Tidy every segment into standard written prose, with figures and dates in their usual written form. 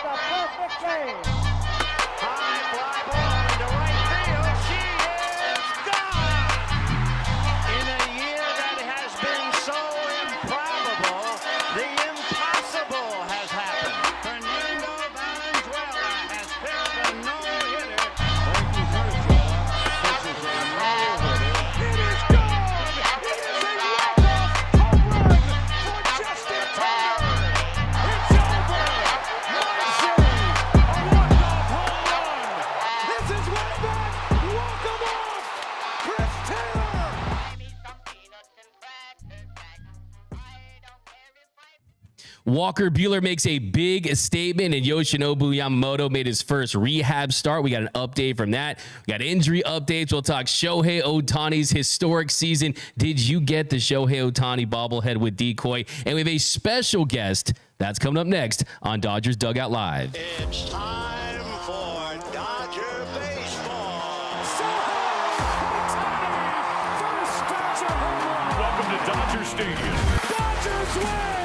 the perfect game. High fly ball into right field. She is gone. In a year that has been so improbable, the impossible has happened. Fernando Valenzuela has pitched a no-hitter. This is a no-hitter. It is gone! It is a walk-off home run for Justin Turner! It's over! Muncy, a walk-off home run! This is way back! Walk 'em off! Chris Taylor! Walker Buehler makes a big statement, and Yoshinobu Yamamoto made his first rehab start. We got an update from that. We got injury updates. We'll talk Shohei Ohtani's historic season. Did you get the Shohei Ohtani bobblehead with decoy? And we have a special guest that's coming up next on Dodgers Dugout Live. It's time for Dodger baseball. First Dodger home run! Welcome to Dodger Stadium. Dodgers win!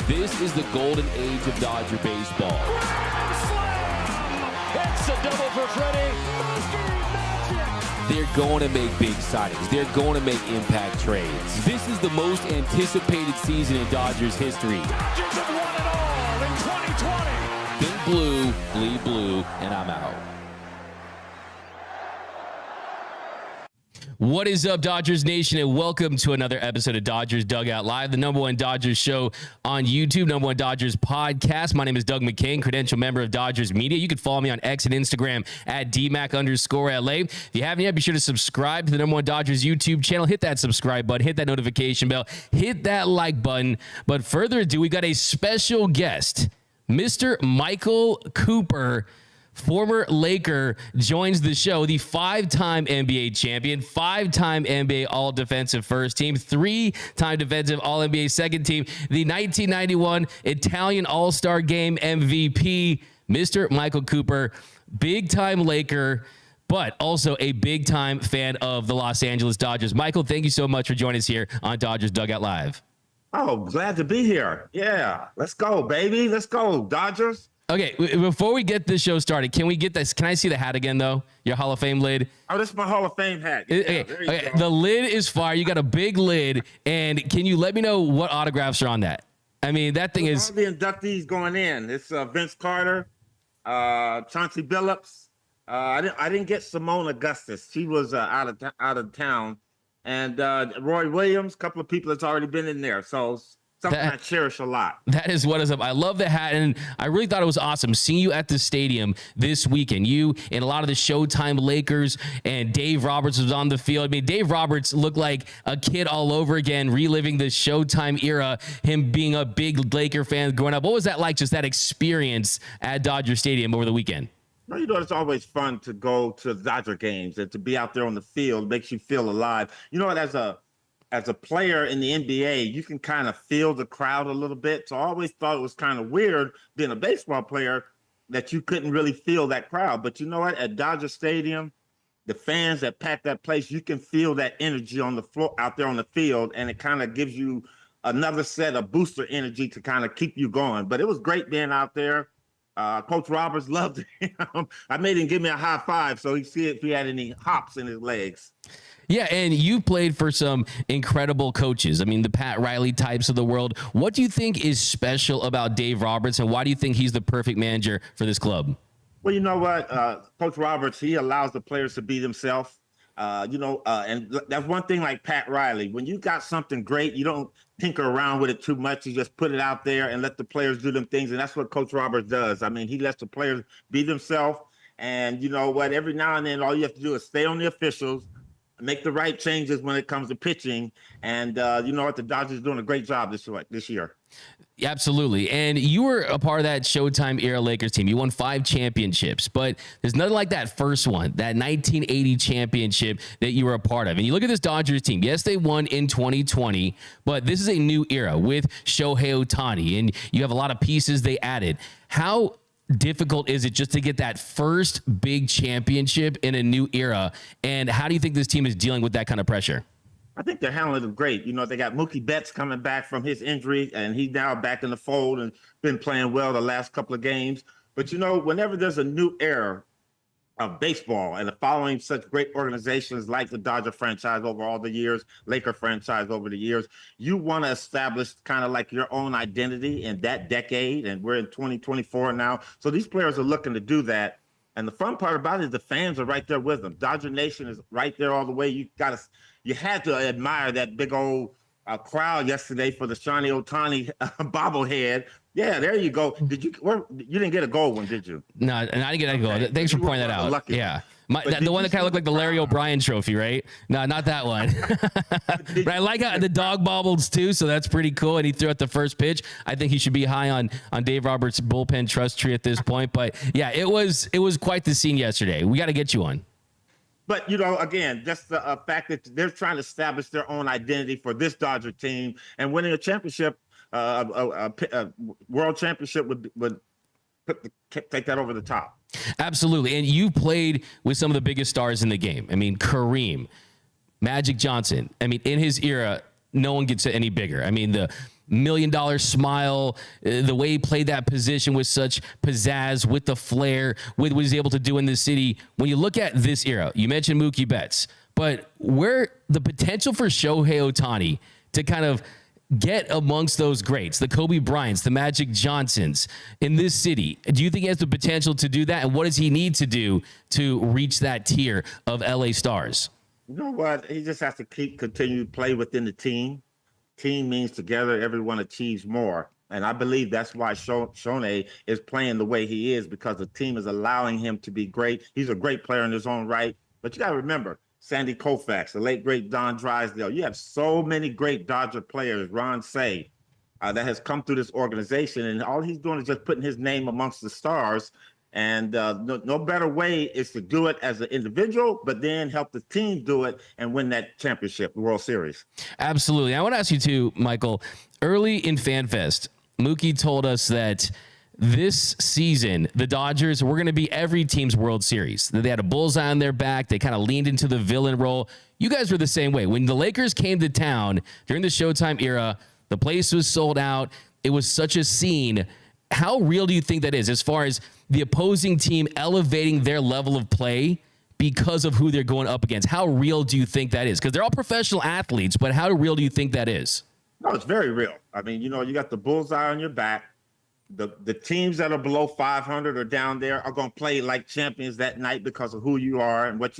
This is the golden age of Dodger baseball. Grand slam! It's a double for Freddie. Monkey magic! They're going to make big signings. They're going to make impact trades. This is the most anticipated season in Dodgers history. Dodgers have won it all in 2020! Think blue, bleed blue, and I'm out. What is up, Dodgers Nation, and welcome to another episode of Dodgers Dugout Live, the #1 Dodgers show on YouTube, #1 Dodgers podcast. My name is Doug McKain, credential member of Dodgers Media. You can follow me on X and Instagram at DMac_LA. If you haven't yet, be sure to subscribe to the #1 Dodgers YouTube channel. Hit that subscribe button, hit that notification bell, hit that like button. But further ado, we got a special guest, Mr. Michael Cooper. Former Laker, joins the show, the 5-time NBA champion, 5-time NBA All-Defensive First Team, 3-time Defensive All-NBA Second Team, the 1991 Italian All-Star Game MVP, Mr. Michael Cooper, big-time Laker, but also a big-time fan of the Los Angeles Dodgers. Michael, thank you so much for joining us here on Dodgers Dugout Live. Oh, glad to be here. Yeah, let's go, baby. Let's go, Dodgers. Okay, before we get this show started, can we get this? Can I see the hat again, though? Your Hall of Fame lid? Oh, this is my Hall of Fame hat. Yeah, Okay. The lid is fire. You got a big lid. And can you let me know what autographs are on that? I mean, that thing is... All the inductees going in. It's Vince Carter, Chauncey Billups. I didn't get Simone Augustus. She was out of town. And Roy Williams, a couple of people that's already been in there. So... something I cherish a lot. That is what is up. I love the hat, and I really thought it was awesome seeing you at the stadium this weekend. You and a lot of the Showtime Lakers, and Dave Roberts was on the field. I mean, Dave Roberts looked like a kid all over again, reliving the Showtime era, him being a big Laker fan growing up. What was that like, just that experience at Dodger Stadium over the weekend? Well, you know, it's always fun to go to Dodger games and to be out there on the field. Makes you feel alive. You know what, as a player in the NBA, you can kind of feel the crowd a little bit. So I always thought it was kind of weird being a baseball player that you couldn't really feel that crowd. But you know what? At Dodger Stadium, the fans that pack that place, you can feel that energy on the floor out there on the field, and it kind of gives you another set of booster energy to kind of keep you going. But it was great being out there. Coach Roberts loved him. I made him give me a high five so he'd see if he had any hops in his legs. Yeah, and you played for some incredible coaches. I mean, the Pat Riley types of the world. What do you think is special about Dave Roberts, and why do you think he's the perfect manager for this club? Well, you know what? Coach Roberts, he allows the players to be themselves. And that's one thing like Pat Riley. When you got something great, you don't tinker around with it too much. You just put it out there and let the players do them things. And that's what Coach Roberts does. I mean, he lets the players be themselves. And you know what? Every now and then, all you have to do is stay on the officials, make the right changes when it comes to pitching. And you know what? The Dodgers are doing a great job this year. Absolutely. And you were a part of that Showtime era Lakers team. You won 5 championships, but there's nothing like that first one, that 1980 championship that you were a part of. And you look at this Dodgers team. Yes, they won in 2020, but this is a new era with Shohei Ohtani, and you have a lot of pieces they added. How difficult is it just to get that first big championship in a new era? And how do you think this team is dealing with that kind of pressure? I think they're handling it great. You know, they got Mookie Betts coming back from his injury, and he's now back in the fold and been playing well the last couple of games. But, whenever there's a new era of baseball and following such great organizations like the Dodger franchise over all the years, Laker franchise over the years, you want to establish kind of like your own identity in that decade. And we're in 2024 now. So these players are looking to do that. And the fun part about it is the fans are right there with them. Dodger Nation is right there all the way. You had to admire that big old crowd yesterday for the Shohei Ohtani bobblehead. Yeah, there you go. You didn't get a gold one, did you? No, and I didn't get a goal. Thanks for pointing that out. Lucky. Yeah. The one that kind of looked like the Larry O'Brien trophy, right? No, not that one. But I like how the dog bobbles too, so that's pretty cool. And he threw out the first pitch. I think he should be high on Dave Roberts' bullpen trust tree at this point. But yeah, it was quite the scene yesterday. We got to get you on. But, again, just the fact that they're trying to establish their own identity for this Dodger team, and winning a championship, a world championship would take that over the top. Absolutely. And you played with some of the biggest stars in the game. I mean, Kareem, Magic Johnson. I mean, in his era, no one gets any bigger. I mean, the $1 million smile, the way he played that position with such pizzazz, with the flair, with what he's able to do in the city. When you look at this era, you mentioned Mookie Betts, but where the potential for Shohei Ohtani to kind of get amongst those greats, the Kobe Bryants, the Magic Johnsons in this city, do you think he has the potential to do that? And what does he need to do to reach that tier of LA stars? You know what? He just has to continue to play within the team. Team means together, everyone achieves more. And I believe that's why Shohei is playing the way he is, because the team is allowing him to be great. He's a great player in his own right. But you got to remember, Sandy Koufax, the late, great Don Drysdale. You have so many great Dodger players, Ron Say, that has come through this organization. And all he's doing is just putting his name amongst the stars. And no better way is to do it as an individual, but then help the team do it and win that championship, the World Series. Absolutely. I want to ask you too, Michael, early in FanFest, Mookie told us that this season, the Dodgers were going to be every team's World Series. They had a bullseye on their back. They kind of leaned into the villain role. You guys were the same way. When the Lakers came to town during the Showtime era, the place was sold out. It was such a scene. How real do you think that is as far as the opposing team elevating their level of play because of who they're going up against? How real do you think that is? Because they're all professional athletes, but how real do you think that is? No, it's very real. I mean, you got the bullseye on your back. The teams that are below 500 or down there are going to play like champions that night because of who you are and what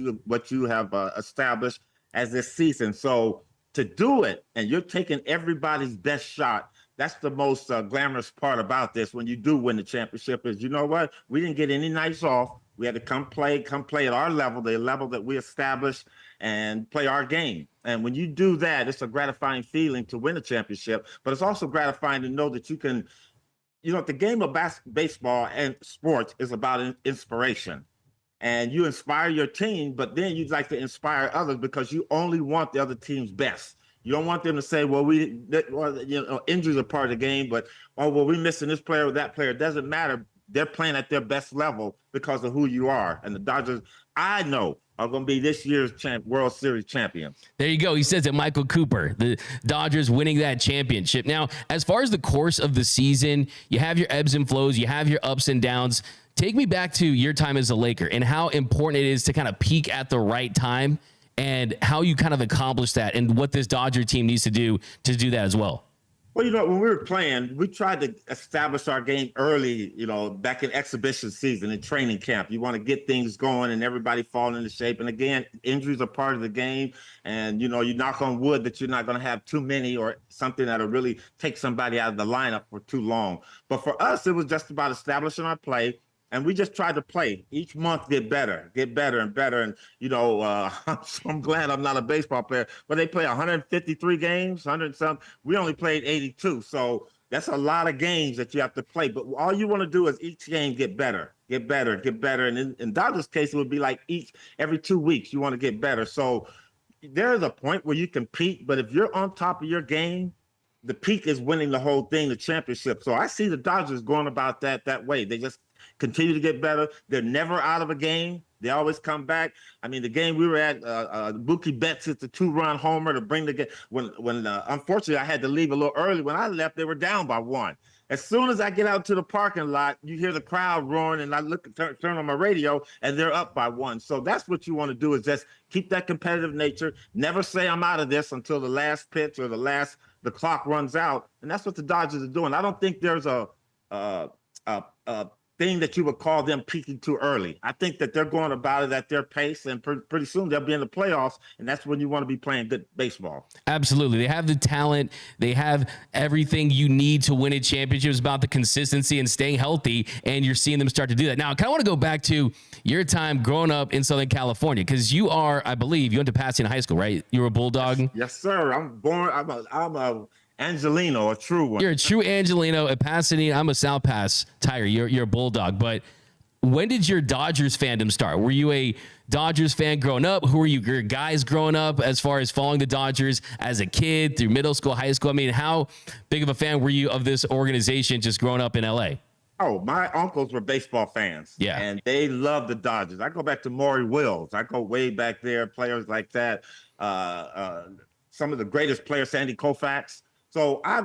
you have established as this season. So to do it, and you're taking everybody's best shot, that's the most glamorous part about this. When you do win the championship, is, you know what? We didn't get any nights off. We had to come play at our level, the level that we established, and play our game. And when you do that, it's a gratifying feeling to win a championship, but it's also gratifying to know that you can, the game of baseball and sports is about inspiration. And you inspire your team, but then you'd like to inspire others because you only want the other team's best. You don't want them to say, injuries are part of the game, but, we're missing this player or that player. It doesn't matter. They're playing at their best level because of who you are. And the Dodgers, I know, are going to be this year's World Series champions. There you go. He says it, Michael Cooper, the Dodgers winning that championship. Now, as far as the course of the season, you have your ebbs and flows, you have your ups and downs. Take me back to your time as a Laker and how important it is to kind of peak at the right time, and how you kind of accomplish that, and what this Dodger team needs to do that as well. Well, when we were playing, we tried to establish our game early, back in exhibition season and training camp. You want to get things going and everybody fall into shape. And again, injuries are part of the game. And, you knock on wood that you're not going to have too many or something that'll really take somebody out of the lineup for too long. But for us, it was just about establishing our play. And we just tried to play each month, get better and better. And, I'm glad I'm not a baseball player, but they play 153 games, 100 something. We only played 82. So that's a lot of games that you have to play. But all you want to do is each game get better. And in Dodgers' case, it would be like every 2 weeks, you want to get better. So there is a point where you can peak, but if you're on top of your game, the peak is winning the whole thing, the championship. So I see the Dodgers going about that way. They just continue to get better. They're never out of a game. They always come back. I mean, the game we were at, Mookie Betts hit the 2-run homer to bring the game. When unfortunately I had to leave a little early. When I left, they were down by 1. As soon as I get out to the parking lot, you hear the crowd roaring, and I turn on my radio, and they're up by 1. So that's what you want to do, is just keep that competitive nature. Never say I'm out of this until the last pitch or the clock runs out, and that's what the Dodgers are doing. I don't think there's a thing that you would call them peaking too early. I think that they're going about it at their pace, and pretty soon they'll be in the playoffs, and that's when you want to be playing good baseball. Absolutely. They have the talent. They have everything you need to win a championship. It's about the consistency and staying healthy, and you're seeing them start to do that. Now, I kind of want to go back to your time growing up in Southern California, because you are, I believe, you went to Pasadena High School, right? You were a Bulldog? Yes, sir. I'm a Angelino, a true one. You're a true Angelino at Pasadena. I'm a South Pass Tiger. You're a Bulldog. But when did your Dodgers fandom start? Were you a Dodgers fan growing up? Who were your guys growing up as far as following the Dodgers as a kid through middle school, high school? I mean, how big of a fan were you of this organization just growing up in L.A.? Oh, my uncles were baseball fans. Yeah. And they loved the Dodgers. I go back to Maury Wills. I go way back there, players like that. Some of the greatest players, Sandy Koufax. So I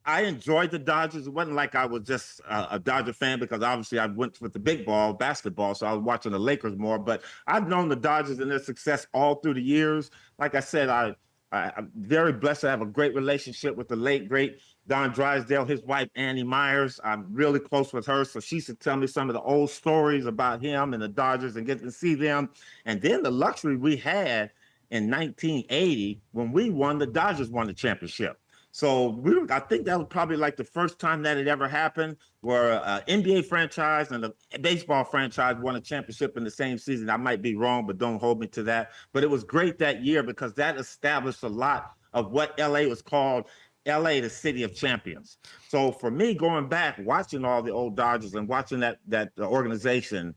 enjoyed the Dodgers. It wasn't like I was just a Dodger fan, because obviously I went with the big ball, basketball, so I was watching the Lakers more. But I've known the Dodgers and their success all through the years. Like I said, I'm very blessed to have a great relationship with the late, great Don Drysdale, his wife, Annie Myers. I'm really close with her, so she should tell me some of the old stories about him and the Dodgers and get to see them. And then the luxury we had in 1980 when the Dodgers won the championship. So I think that was probably like the first time that it ever happened, where an NBA franchise and a baseball franchise won a championship in the same season. I might be wrong, but don't hold me to that. But it was great that year, because that established a lot of what LA was called, LA, the city of champions. So for me, going back, watching all the old Dodgers and watching that organization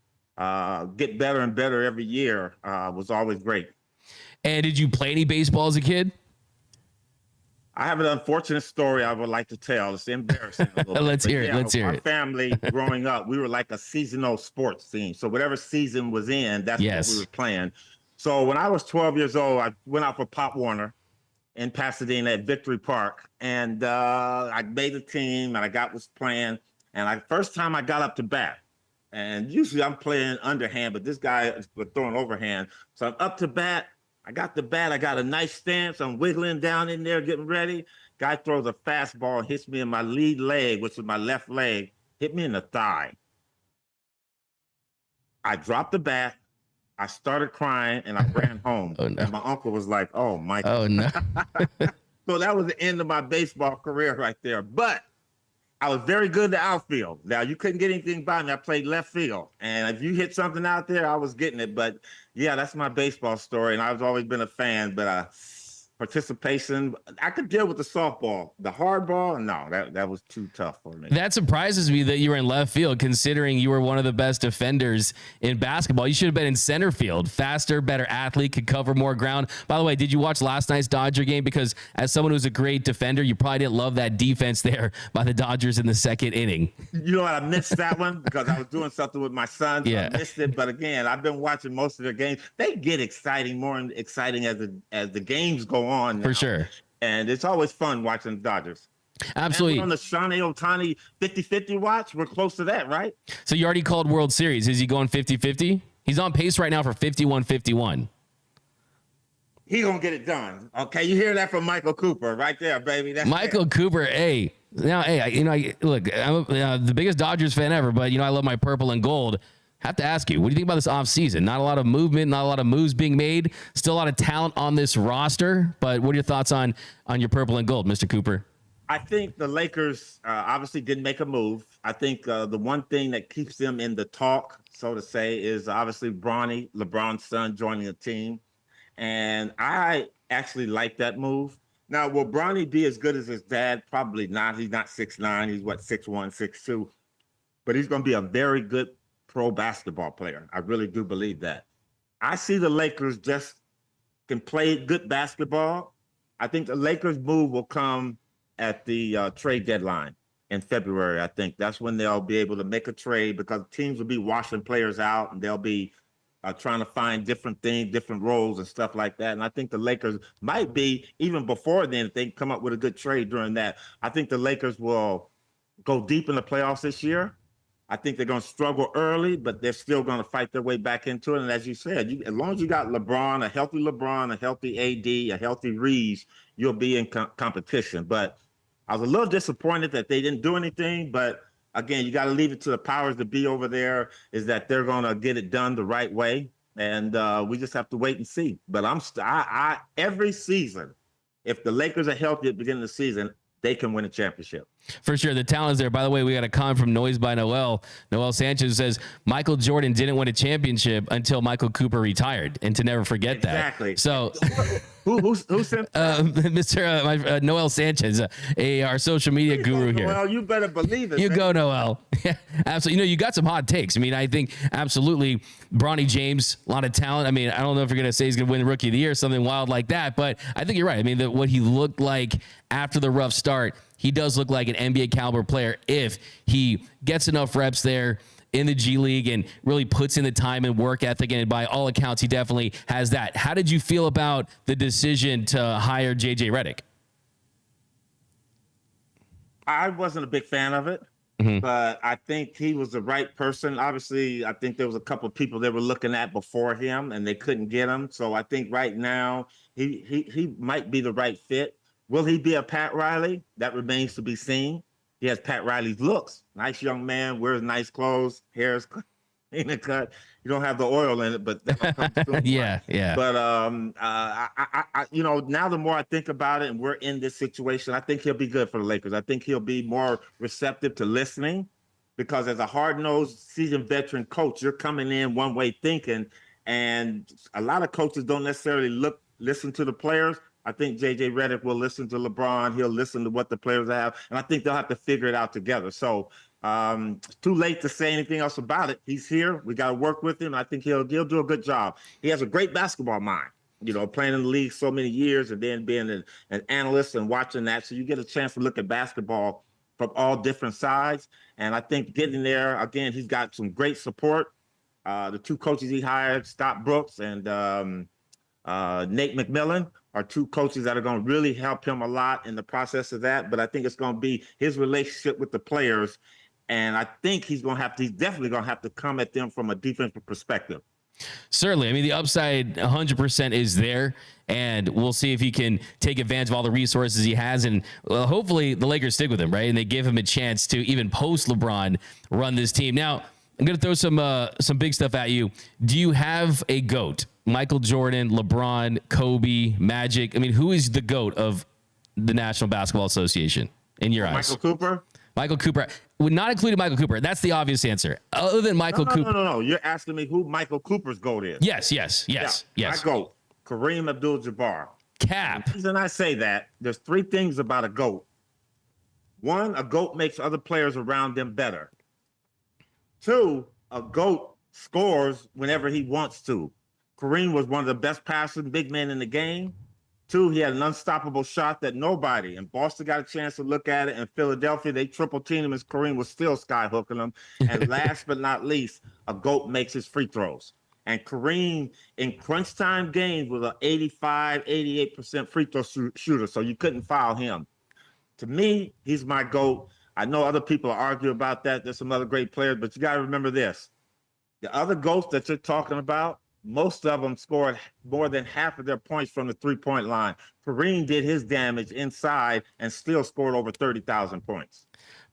get better and better every year was always great. And did you play any baseball as a kid? I have an unfortunate story I would like to tell. It's embarrassing a little Let's hear it. Our family growing up, we were like a seasonal sports team. So whatever season was in, that's what we were playing. So when I was 12 years old, I went out for Pop Warner in Pasadena at Victory Park. And I made a team, and I was playing. And first time I got up to bat. And usually I'm playing underhand, but this guy was throwing overhand. So I'm up to bat. I got the bat. I got a nice stance. I'm wiggling down in there, getting ready. Guy throws a fastball and hits me in my lead leg, which is my left leg, hit me in the thigh. I dropped the bat. I started crying, and I ran home. Oh, no. And my uncle was like, "Oh, Michael." Oh, no. So that was the end of my baseball career right there. But I was very good in the outfield. Now, you couldn't get anything by me. I played left field. And if you hit something out there, I was getting it. But, yeah, that's my baseball story. And I've always been a fan. But participation, I could deal with the softball. The hard ball, no, that was too tough for me. That surprises me that you were in left field, considering you were one of the best defenders in basketball. You should have been in center field. Faster, better athlete, could cover more ground. By the way, did you watch last night's Dodger game? Because as someone who's a great defender, you probably didn't love that defense there by the Dodgers in the second inning. You know what? I missed that one because I was doing something with my son. So I missed it. But again, I've been watching most of their games. They get exciting, more exciting as the games go on now. For sure. And it's always fun watching the Dodgers. Absolutely. And on the Shohei Ohtani 50-50 watch, we're close to that, right? So you already called World Series. Is he going 50-50? He's on pace right now for 51-51. He gonna get it done. Okay, you hear that from Michael Cooper right there, baby. That's Michael Cooper, hey. Now, hey, look, I'm the biggest Dodgers fan ever, but, I love my purple and gold. Have to ask you, what do you think about this offseason? Not a lot of movement, not a lot of moves being made. Still a lot of talent on this roster, but what are your thoughts on your purple and gold, Mr. Cooper? I think the Lakers obviously didn't make a move. I think the one thing that keeps them in the talk, so to say, is obviously Bronny, LeBron's son, joining the team. And I actually like that move. Now, will Bronny be as good as his dad? Probably not. He's not 6'9". He's 6'1", 6'2". But he's going to be a very good pro basketball player. I really do believe that. I see the Lakers just can play good basketball. I think the Lakers move will come at the trade deadline in February. I think that's when they'll be able to make a trade because teams will be washing players out and they'll be trying to find different things, different roles and stuff like that. And I think the Lakers might be, even before then, if they come up with a good trade during that, I think the Lakers will go deep in the playoffs this year. I think they're going to struggle early, but they're still going to fight their way back into it. And as you said, as long as you got LeBron, a healthy AD, a healthy Reeves, you'll be in competition. But I was a little disappointed that they didn't do anything. But again, you got to leave it to the powers that be over there, is that they're going to get it done the right way. And we just have to wait and see. But every season, if the Lakers are healthy at the beginning of the season, they can win a championship. For sure. The talent is there. By the way, we got a comment from Noise by Noel. Noel Sanchez says, Michael Jordan didn't win a championship until Michael Cooper retired, and to never forget that. Exactly. So who sent Mr. Noel Sanchez, our social media guru here. Well, you better believe it. You man. go, Noel. Yeah, absolutely. You got some hot takes. I mean, I think absolutely Bronny James, a lot of talent. I mean, I don't know if you're going to say he's going to win Rookie of the Year or something wild like that, but I think you're right. I mean, what he looked like after the rough start, he does look like an NBA caliber player if he gets enough reps there in the G League and really puts in the time and work ethic. And by all accounts, he definitely has that. How did you feel about the decision to hire JJ Redick? I wasn't a big fan of it, but I think he was the right person. Obviously, I think there was a couple of people they were looking at before him and they couldn't get him. So I think right now he might be the right fit. Will he be a Pat Riley? That remains to be seen. He has Pat Riley's looks. Nice young man, wears nice clothes, hair's clean and cut. You don't have the oil in it, but that'll come soon. Yeah. But I now the more I think about it, and we're in this situation, I think he'll be good for the Lakers. I think he'll be more receptive to listening, because as a hard-nosed, seasoned veteran coach, you're coming in one way thinking, and a lot of coaches don't necessarily listen to the players. I think JJ Redick will listen to LeBron. He'll listen to what the players have, and I think they'll have to figure it out together. So it's too late to say anything else about it. He's here. We got to work with him. I think he'll do a good job. He has a great basketball mind, playing in the league so many years and then being an analyst and watching that. So you get a chance to look at basketball from all different sides. And I think getting there, again, he's got some great support. The two coaches he hired, Scott Brooks and Nate McMillan, are two coaches that are going to really help him a lot in the process of that. But I think it's going to be his relationship with the players. And I think he's definitely going to have to come at them from a defensive perspective. Certainly. I mean, the upside 100% is there, and we'll see if he can take advantage of all the resources he has. And hopefully the Lakers stick with him, right? And they give him a chance to, even post LeBron, run this team. Now, I'm going to throw some big stuff at you. Do you have a GOAT? Michael Jordan, LeBron, Kobe, Magic. I mean, who is the GOAT of the National Basketball Association in your eyes? Michael Cooper? Michael Cooper. Would not include Michael Cooper. That's the obvious answer. Other than Michael Cooper. No. You're asking me who Michael Cooper's GOAT is. Yes. My GOAT, Kareem Abdul-Jabbar. Cap. The reason I say that, there's three things about a GOAT. One, a GOAT makes other players around them better. Two, a GOAT scores whenever he wants to. Kareem was one of the best passing big men in the game. Two, he had an unstoppable shot that nobody, and Boston got a chance to look at it, and Philadelphia, they triple teamed him as Kareem was still skyhooking him. And last but not least, a GOAT makes his free throws. And Kareem, in crunch time games, was an 85, 88% free throw shooter, so you couldn't foul him. To me, he's my GOAT. I know other people argue about that. There's some other great players, but you got to remember this. The other GOATs that you're talking about, most of them scored more than half of their points from the three-point line. Kareem did his damage inside and still scored over 30,000 points.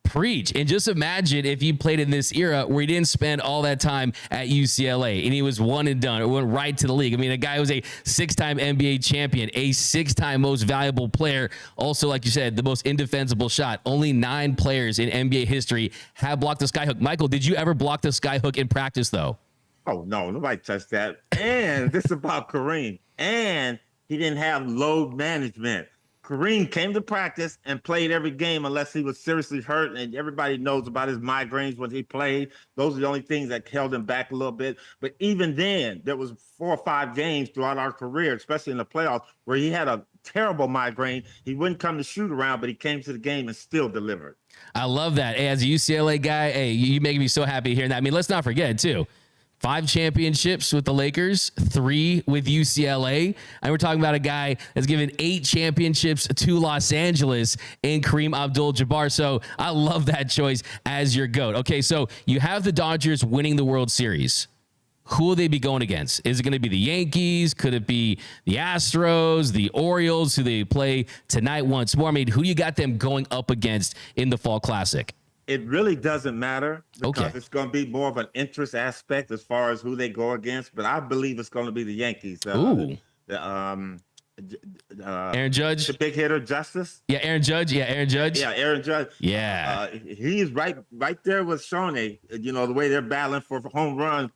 Preach. And just imagine if he played in this era where he didn't spend all that time at UCLA and he was one and done, or went right to the league. I mean, a guy who was a six-time NBA champion, a six-time most valuable player. Also, like you said, the most indefensible shot. Only 9 players in NBA history have blocked the skyhook. Michael, did you ever block the skyhook in practice, though? Oh, no, nobody touched that. And this is about Kareem. And he didn't have load management. Kareem came to practice and played every game unless he was seriously hurt. And everybody knows about his migraines when he played. Those are the only things that held him back a little bit. But even then, there was 4 or 5 games throughout our career, especially in the playoffs, where he had a terrible migraine. He wouldn't come to shoot around, but he came to the game and still delivered. I love that. Hey, as a UCLA guy, hey, you making me so happy hearing that. I mean, let's not forget, too. 5 championships with the Lakers, 3 with UCLA. And we're talking about a guy that's given 8 championships to Los Angeles in Kareem Abdul-Jabbar. So I love that choice as your GOAT. Okay, so you have the Dodgers winning the World Series. Who will they be going against? Is it going to be the Yankees? Could it be the Astros, the Orioles, who they play tonight once more? I mean, who you got them going up against in the Fall Classic? It really doesn't matter because Okay. it's going to be more of an interest aspect as far as who they go against. But I believe it's going to be the Yankees. Ooh. Aaron Judge? the big hitter, Justice. Yeah, Aaron Judge. Yeah, Aaron Judge. Yeah, Aaron Judge. Yeah. He's right there with Shohei. You know, the way they're battling for home run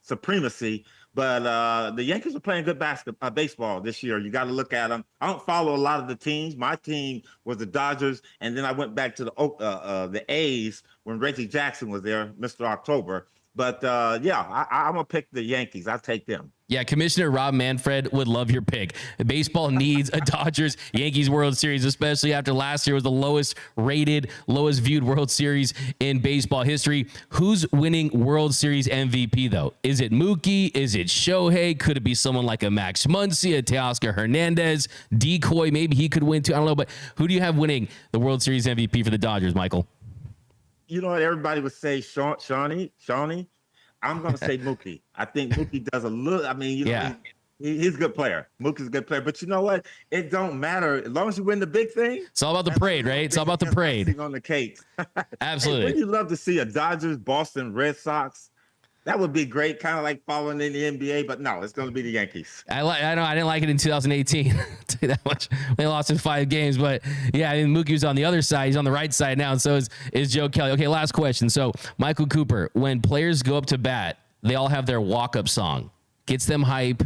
supremacy. But the Yankees are playing good baseball this year. You got to look at them. I don't follow a lot of the teams. My team was the Dodgers, and then I went back to the A's when Reggie Jackson was there, Mr. October. But yeah, I'm gonna pick the Yankees. I'll take them. Yeah, Commissioner Rob Manfred would love your pick. Baseball needs a Dodgers-Yankees World Series, especially after last year was the lowest rated, lowest viewed World Series in baseball history. Who's winning World Series MVP, though? Is it Mookie? Is it Shohei? Could it be someone like a Max Muncy, a Teoscar Hernandez, Decoy? Maybe he could win too. I don't know, but who do you have winning the World Series MVP for the Dodgers, Michael? You know what? Everybody would say Shawnee. I'm going to say Mookie. I think Mookie does a little. I mean, you know, Yeah. he's a good player. Mookie's a good player. But you know what? It don't matter. As long as you win the big thing. It's all about the parade, right? It's all about the parade. On the cake. Absolutely. Wouldn't you love to see a Dodgers, Boston Red Sox? That would be great, kind of like following in the NBA, but no, it's going to be the Yankees. I know I didn't like it in 2018. I'll tell you that much. They lost in 5 games, but yeah, I mean, Mookie was on the other side. He's on the right side now, and so is Joe Kelly. Okay, last question. So Michael Cooper, when players go up to bat, they all have their walk-up song. Gets them hype,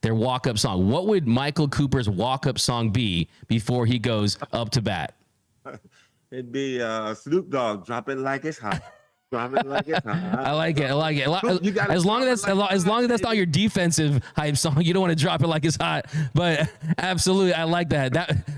their walk-up song. What would Michael Cooper's walk-up song be before he goes up to bat? It'd be Snoop Dogg, drop it like it's hot. Drop it like it's hot. I like it. You gotta As long as drop it as long as that's not your defensive hype song, you don't want to drop it like it's hot. But absolutely, I like that.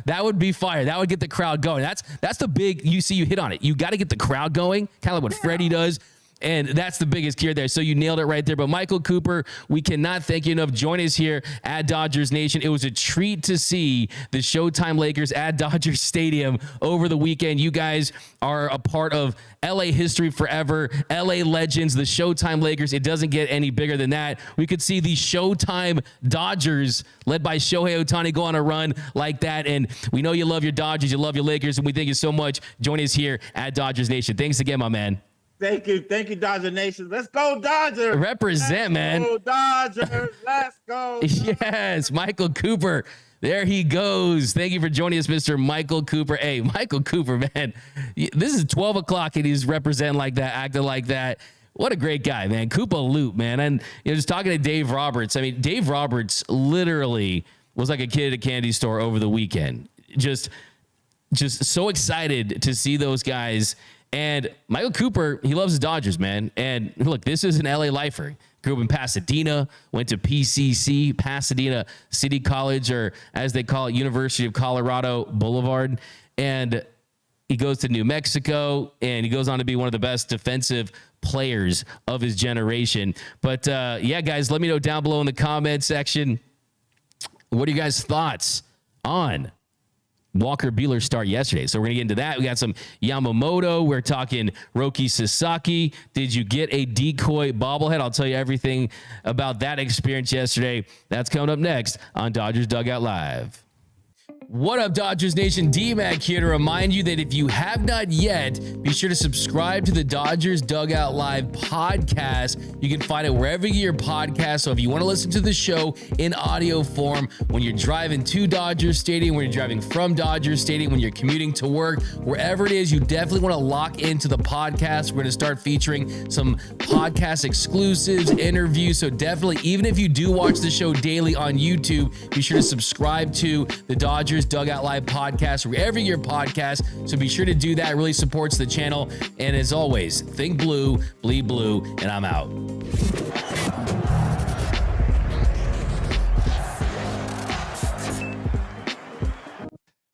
That would be fire. That would get the crowd going. That's the big. You hit on it. You got to get the crowd going, kind of like what Freddie does. And that's the biggest key there. So you nailed it right there. But Michael Cooper, we cannot thank you enough. Join us here at Dodgers Nation. It was a treat to see the Showtime Lakers at Dodgers Stadium over the weekend. You guys are a part of LA history forever. LA legends, the Showtime Lakers. It doesn't get any bigger than that. We could see the Showtime Dodgers led by Shohei Ohtani go on a run like that. And we know you love your Dodgers, you love your Lakers, and we thank you so much. Join us here at Dodgers Nation. Thanks again, my man. Thank you, Dodger Nation. Let's go, Dodgers. Represent, man. Let's go, Dodgers. Let's go. Yes, Michael Cooper. There he goes. Thank you for joining us, Mr. Michael Cooper. Hey, Michael Cooper, man. This is 12 o'clock and he's representing like that, acting like that. What a great guy, man. Koopa Loop, man. And just talking to Dave Roberts. I mean, Dave Roberts literally was like a kid at a candy store over the weekend. Just so excited to see those guys. And Michael Cooper, he loves the Dodgers, man. And look, this is an LA lifer. Grew up in Pasadena, went to PCC, Pasadena City College, or as they call it, University of Colorado Boulevard. And he goes to New Mexico, and he goes on to be one of the best defensive players of his generation. But yeah, guys, let me know down below in the comment section, what are you guys' thoughts on Walker Buehler's start yesterday? So we're going to get into that. We got some Yamamoto. We're talking Roki Sasaki. Did you get a decoy bobblehead? I'll tell you everything about that experience yesterday. That's coming up next on Dodgers Dugout Live. What up, Dodgers Nation? D-Mac here to remind you that if you have not yet, be sure to subscribe to the Dodgers Dugout Live podcast. You can find it wherever you get your podcast. So if you want to listen to the show in audio form, when you're driving to Dodger Stadium, when you're driving from Dodger Stadium, when you're commuting to work, wherever it is, you definitely want to lock into the podcast. We're going to start featuring some podcast exclusives, interviews. So definitely, even if you do watch the show daily on YouTube, be sure to subscribe to the Dodgers Dugout Live podcast wherever your podcast. So be sure to do that. It really supports the channel. And as always, think blue, bleed blue, and I'm out.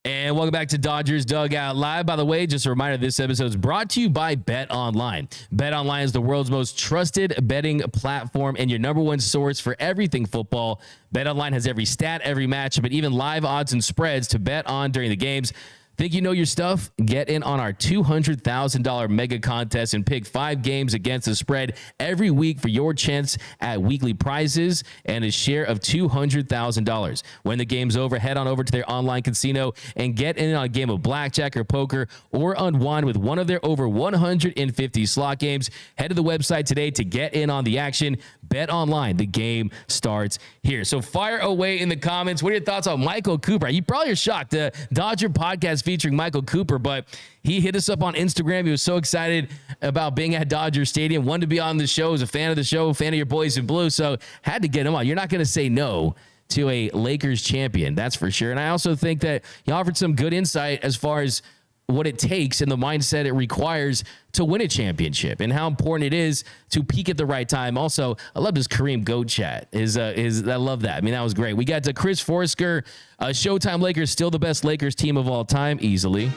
And And welcome back to Dodgers Dugout Live. By the way, just a reminder, this episode is brought to you by Bet Online. Bet Online is the world's most trusted betting platform and your number one source for everything football. Bet Online has every stat, every matchup, and even live odds and spreads to bet on during the games. Think you know your stuff? Get in on our $200,000 mega contest and pick 5 games against the spread every week for your chance at weekly prizes and a share of $200,000. When the game's over, head on over to their online casino and get in on a game of blackjack or poker or unwind with one of their over 150 slot games. Head to the website today to get in on the action. Bet Online. The game starts here. So fire away in the comments. What are your thoughts on Michael Cooper? You probably are shocked. The Dodger podcast featuring Michael Cooper, but he hit us up on Instagram. He was so excited about being at Dodger Stadium, wanted to be on the show, was a fan of the show, fan of your boys in blue, so had to get him on. You're not going to say no to a Lakers champion, that's for sure. And I also think that he offered some good insight as far as what it takes and the mindset it requires to win a championship and how important it is to peak at the right time. Also, I love this Kareem Goat chat. I love that. I mean, that was great. We got to Chris Forsker, Showtime Lakers, still the best Lakers team of all time, easily.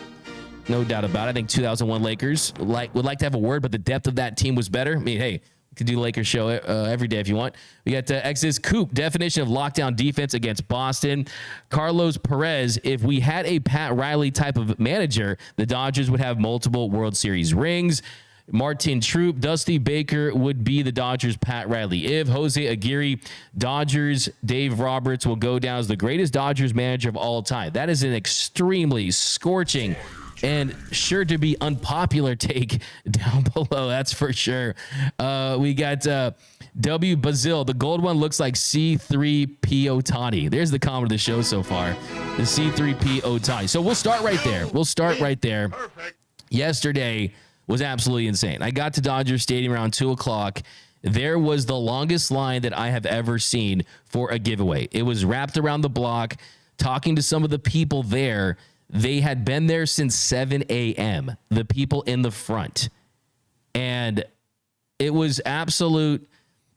No doubt about it. I think 2001 Lakers would like to have a word, but the depth of that team was better. I mean, hey, could do Lakers show every day if you want. We got Exodus Coop, definition of lockdown defense against Boston. Carlos Perez, if we had a Pat Riley type of manager, the Dodgers would have multiple World Series rings. Martin Troop, Dusty Baker would be the Dodgers' Pat Riley. If Jose Aguirre, Dodgers, Dave Roberts will go down as the greatest Dodgers manager of all time. That is an extremely scorching and sure to be unpopular take down below. That's for sure. We got W. Bazil. The gold one looks like C3P Ohtani. There's the comment of the show so far. The C3P Ohtani. So we'll start right there. Perfect. Yesterday was absolutely insane. I got to Dodger Stadium around 2 o'clock. There was the longest line that I have ever seen for a giveaway. It was wrapped around the block. Talking to some of the people there, they had been there since 7 a.m., the people in the front. And it was absolute.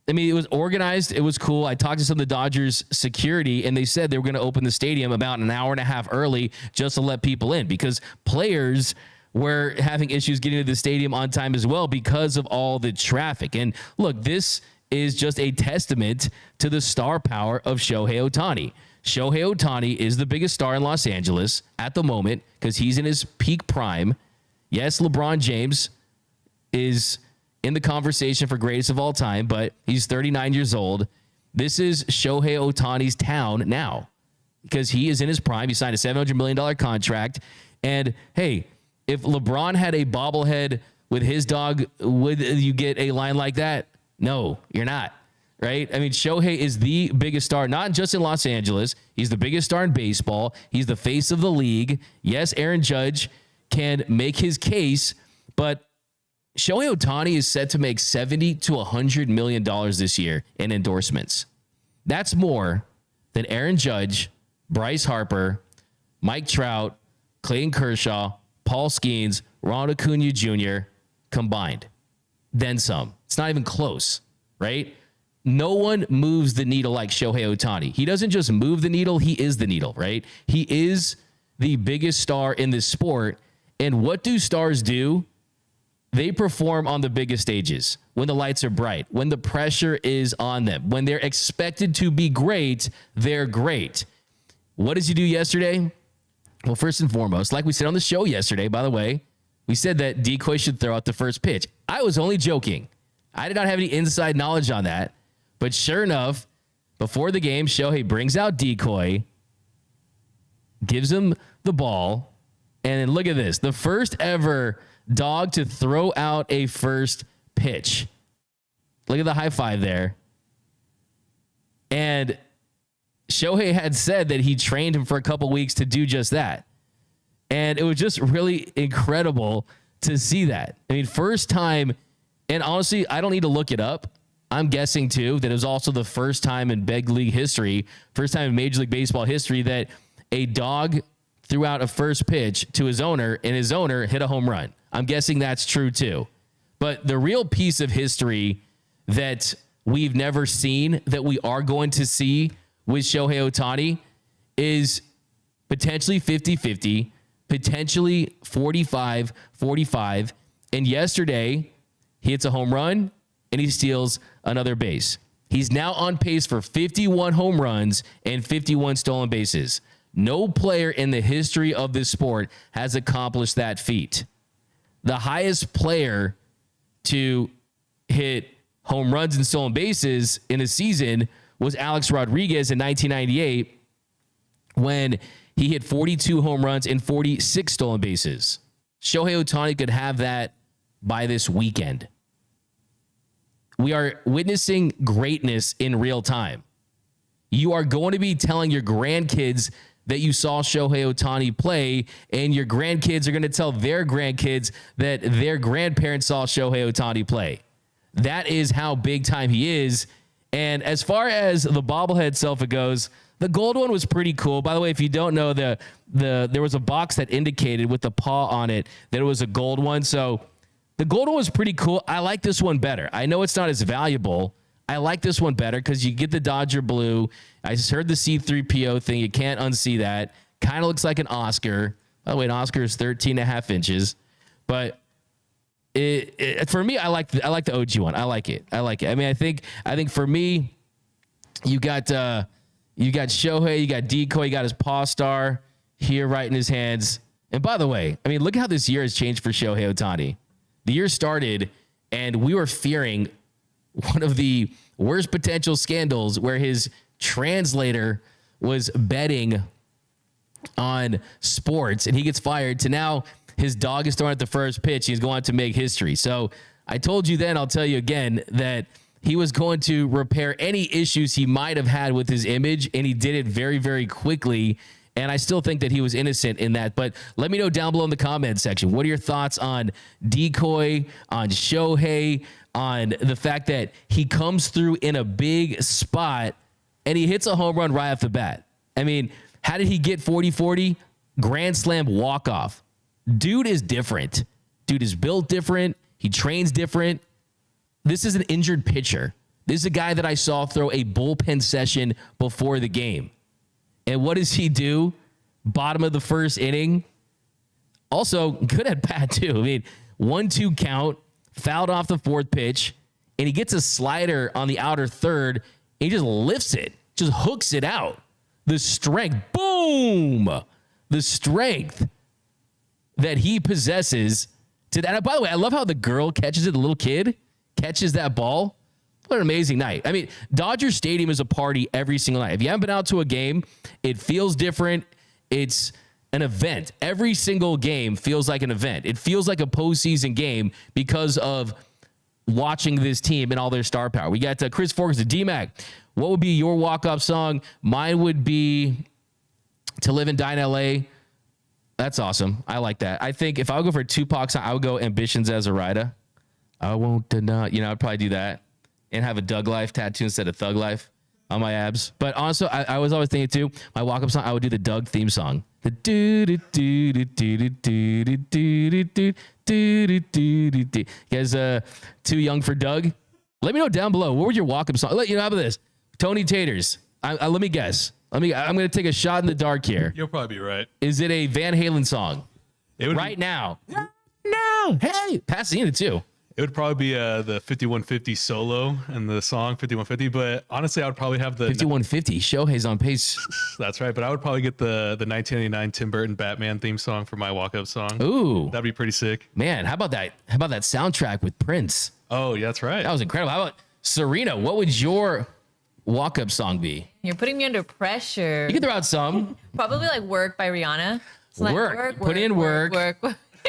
I mean, it was organized. It was cool. I talked to some of the Dodgers security, and they said they were going to open the stadium about an hour and a half early just to let people in because players were having issues getting to the stadium on time as well because of all the traffic. And look, this is just a testament to the star power of Shohei Ohtani. Shohei Ohtani is the biggest star in Los Angeles at the moment because he's in his peak prime. Yes, LeBron James is in the conversation for greatest of all time, but he's 39 years old. This is Shohei Ohtani's town now because he is in his prime. He signed a $700 million contract. And, hey, if LeBron had a bobblehead with his dog, would you get a line like that? No, you're not. Right? I mean, Shohei is the biggest star, not just in Los Angeles. He's the biggest star in baseball. He's the face of the league. Yes, Aaron Judge can make his case, but Shohei Ohtani is set to make $70 to $100 million this year in endorsements. That's more than Aaron Judge, Bryce Harper, Mike Trout, Clayton Kershaw, Paul Skeens, Ronald Acuna Jr. combined. Then some. It's not even close, right? No one moves the needle like Shohei Ohtani. He doesn't just move the needle, he is the needle, right? He is the biggest star in this sport. And what do stars do? They perform on the biggest stages, when the lights are bright, when the pressure is on them, when they're expected to be great, they're great. What does he do yesterday? Well, first and foremost, like we said on the show yesterday, by the way, we said that Decoy should throw out the first pitch. I was only joking. I did not have any inside knowledge on that. But sure enough, before the game, Shohei brings out Decoy, gives him the ball, and then look at this. The first ever dog to throw out a first pitch. Look at the high five there. And Shohei had said that he trained him for a couple weeks to do just that. And it was just really incredible to see that. I mean, first time, and honestly, I don't need to look it up. I'm guessing, too, that it was also the first time in big league history, first time in Major League Baseball history, that a dog threw out a first pitch to his owner, and his owner hit a home run. I'm guessing that's true, too. But the real piece of history that we've never seen, that we are going to see with Shohei Ohtani, is potentially 50-50, potentially 45-45. And yesterday, he hits a home run and he steals another base. He's now on pace for 51 home runs and 51 stolen bases. No player in the history of this sport has accomplished that feat. The highest player to hit home runs and stolen bases in a season was Alex Rodriguez in 1998 when he hit 42 home runs and 46 stolen bases. Shohei Ohtani could have that by this weekend. We are witnessing greatness in real time. You are going to be telling your grandkids that you saw Shohei Ohtani play, and your grandkids are going to tell their grandkids that their grandparents saw Shohei Ohtani play. That is how big time he is. And as far as the bobblehead selfie goes, the gold one was pretty cool. By the way, if you don't know, there was a box that indicated with the paw on it that it was a gold one. So the gold one was pretty cool. I like this one better. I know it's not as valuable. I like this one better because you get the Dodger blue. I just heard the C3PO thing. You can't unsee that. Kind of looks like an Oscar. By the way, an Oscar is 13.5 inches. But for me, I like the OG one. I like it. I mean, I think for me, you got Shohei, you got Decoy, you got his paw star here right in his hands. And by the way, I mean, look how this year has changed for Shohei Ohtani. The year started, and we were fearing one of the worst potential scandals where his translator was betting on sports, and he gets fired, to now his dog is throwing at the first pitch. He's going to make history. So I told you then, I'll tell you again, that he was going to repair any issues he might have had with his image, and he did it very, very quickly. And I still think that he was innocent in that. But let me know down below in the comment section. What are your thoughts on Decoy, on Shohei, on the fact that he comes through in a big spot and he hits a home run right off the bat? I mean, how did he get 40-40? Grand slam walk-off. Dude is different. Dude is built different. He trains different. This is an injured pitcher. This is a guy that I saw throw a bullpen session before the game. And what does he do? Bottom of the first inning. Also, good at bat, too. I mean, 1-2 count, fouled off the fourth pitch, and he gets a slider on the outer third, and he just lifts it, just hooks it out. The strength, boom! The strength that he possesses to that. By the way, I love how the girl catches it, the little kid catches that ball. What an amazing night. I mean, Dodger Stadium is a party every single night. If you haven't been out to a game, it feels different. It's an event. Every single game feels like an event. It feels like a postseason game because of watching this team and all their star power. We got Chris Ferguson, D-Mac. What would be your walk-up song? Mine would be To Live and Die in L.A. That's awesome. I like that. I think if I would go for a Tupac song, I would go Ambitions as a Rider. I won't deny. I'd probably do that. And have a Doug Life tattoo instead of Thug Life on my abs. But also, I was always thinking too, my walk-up song, I would do the Doug theme song. The do. You guys too young for Doug? Let me know down below. What was your walk-up song? How about this? Tony Taters. Let me guess. I'm going to take a shot in the dark here. You'll probably be right. Is it a Van Halen song? It would right now. No. Hey, Pasadena too. It would probably be the 5150 solo and the song 5150, but honestly, I would probably have the 5150. Shohei's on pace. That's right, but I would probably get the 1989 Tim Burton Batman theme song for my walk-up song. Ooh, that'd be pretty sick. Man, how about that? How about that soundtrack with Prince? Oh, yeah, that's right. That was incredible. How about Serena? What would your walk-up song be? You're putting me under pressure. You can throw out some. Probably like Work by Rihanna. So work. Put in work.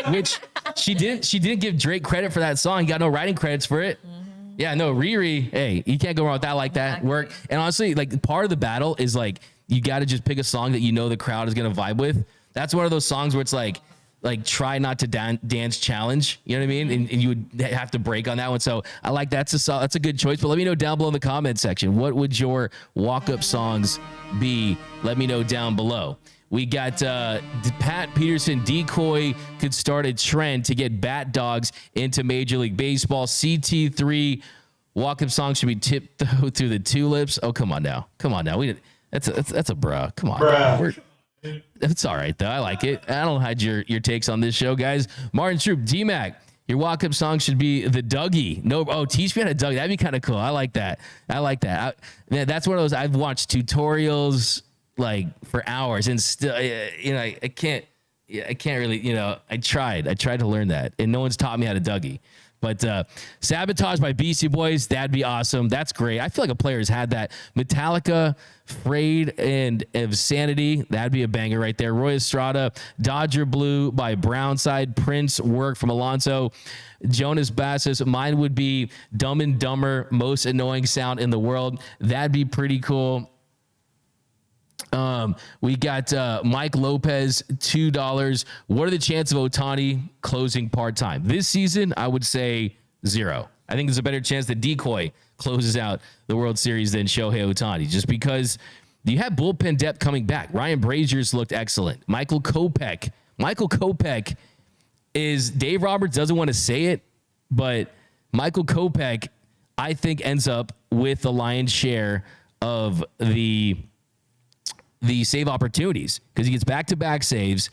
Which she didn't give Drake credit for that song. He got no writing credits for it. Mm-hmm. Yeah, no, Riri. Hey, you can't go wrong with that like that. Work. And honestly, like part of the battle is like you got to just pick a song that you know the crowd is gonna vibe with. That's one of those songs where it's like try not to dance challenge. You know what I mean? And you would have to break on that one. So I like that's a good choice. But let me know down below in the comment section. What would your walk-up songs be? Let me know down below. We got Pat Peterson. Decoy could start a trend to get bat dogs into Major League Baseball. CT3 walk-up song should be tiptoe through the tulips. Oh, come on now. That's a bruh. Come on. Bruh. That's all right, though. I like it. I don't hide your takes on this show, guys. Martin Troop, D-Mac, your walk-up song should be the Dougie. No, teach me how to Dougie. That'd be kind of cool. I like that. Man, that's one of those. I've watched tutorials like for hours, and still, I can't really, I tried to learn that, and no one's taught me how to Dougie. But Sabotage by Beastie Boys, that'd be awesome. That's great. I feel like a player has had that. Metallica, Frayed, and Sanity, that'd be a banger right there. Roy Estrada, Dodger Blue by Brownside, Prince, Work from Alonso, Jonas Bassis. Mine would be Dumb and Dumber, most annoying sound in the world. That'd be pretty cool. We got Mike Lopez, $2. What are the chances of Ohtani closing part-time? This season, I would say 0. I think there's a better chance that Decoy closes out the World Series than Shohei Ohtani, just because you have bullpen depth coming back. Ryan Brazier's looked excellent. Michael Kopech is, Dave Roberts doesn't want to say it, but Michael Kopech, I think, ends up with the lion's share of the save opportunities because he gets back-to-back saves.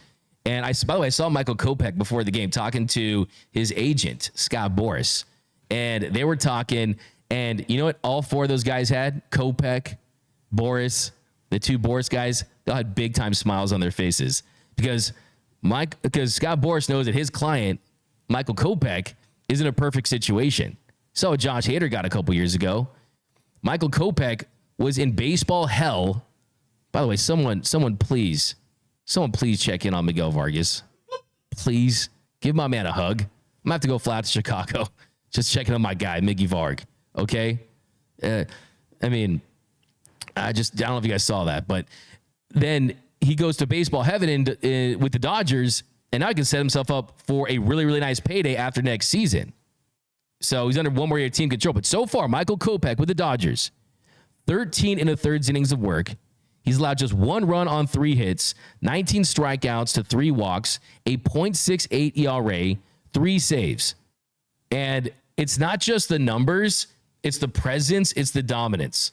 And by the way, I saw Michael Kopech before the game talking to his agent, Scott Boras, and they were talking, and you know what all 4 of those guys had? Kopech, Boras, the 2 Boras guys, they all had big-time smiles on their faces because Scott Boras knows that his client, Michael Kopech, is in a perfect situation. So Josh Hader got a couple years ago. Michael Kopech was in baseball hell. By the way, someone please check in on Miguel Vargas. Please give my man a hug. I'm gonna have to go flat to Chicago. Just checking on my guy, Miggy Varg. Okay. I don't know if you guys saw that, but then he goes to baseball heaven with the Dodgers, and now he can set himself up for a really, really nice payday after next season. So he's under one more year of team control. But so far, Michael Kopech with the Dodgers, 13 1/3 innings of work. He's allowed just 1 run on 3 hits, 19 strikeouts to 3 walks, a .68 ERA, 3 saves. And it's not just the numbers, it's the presence, it's the dominance.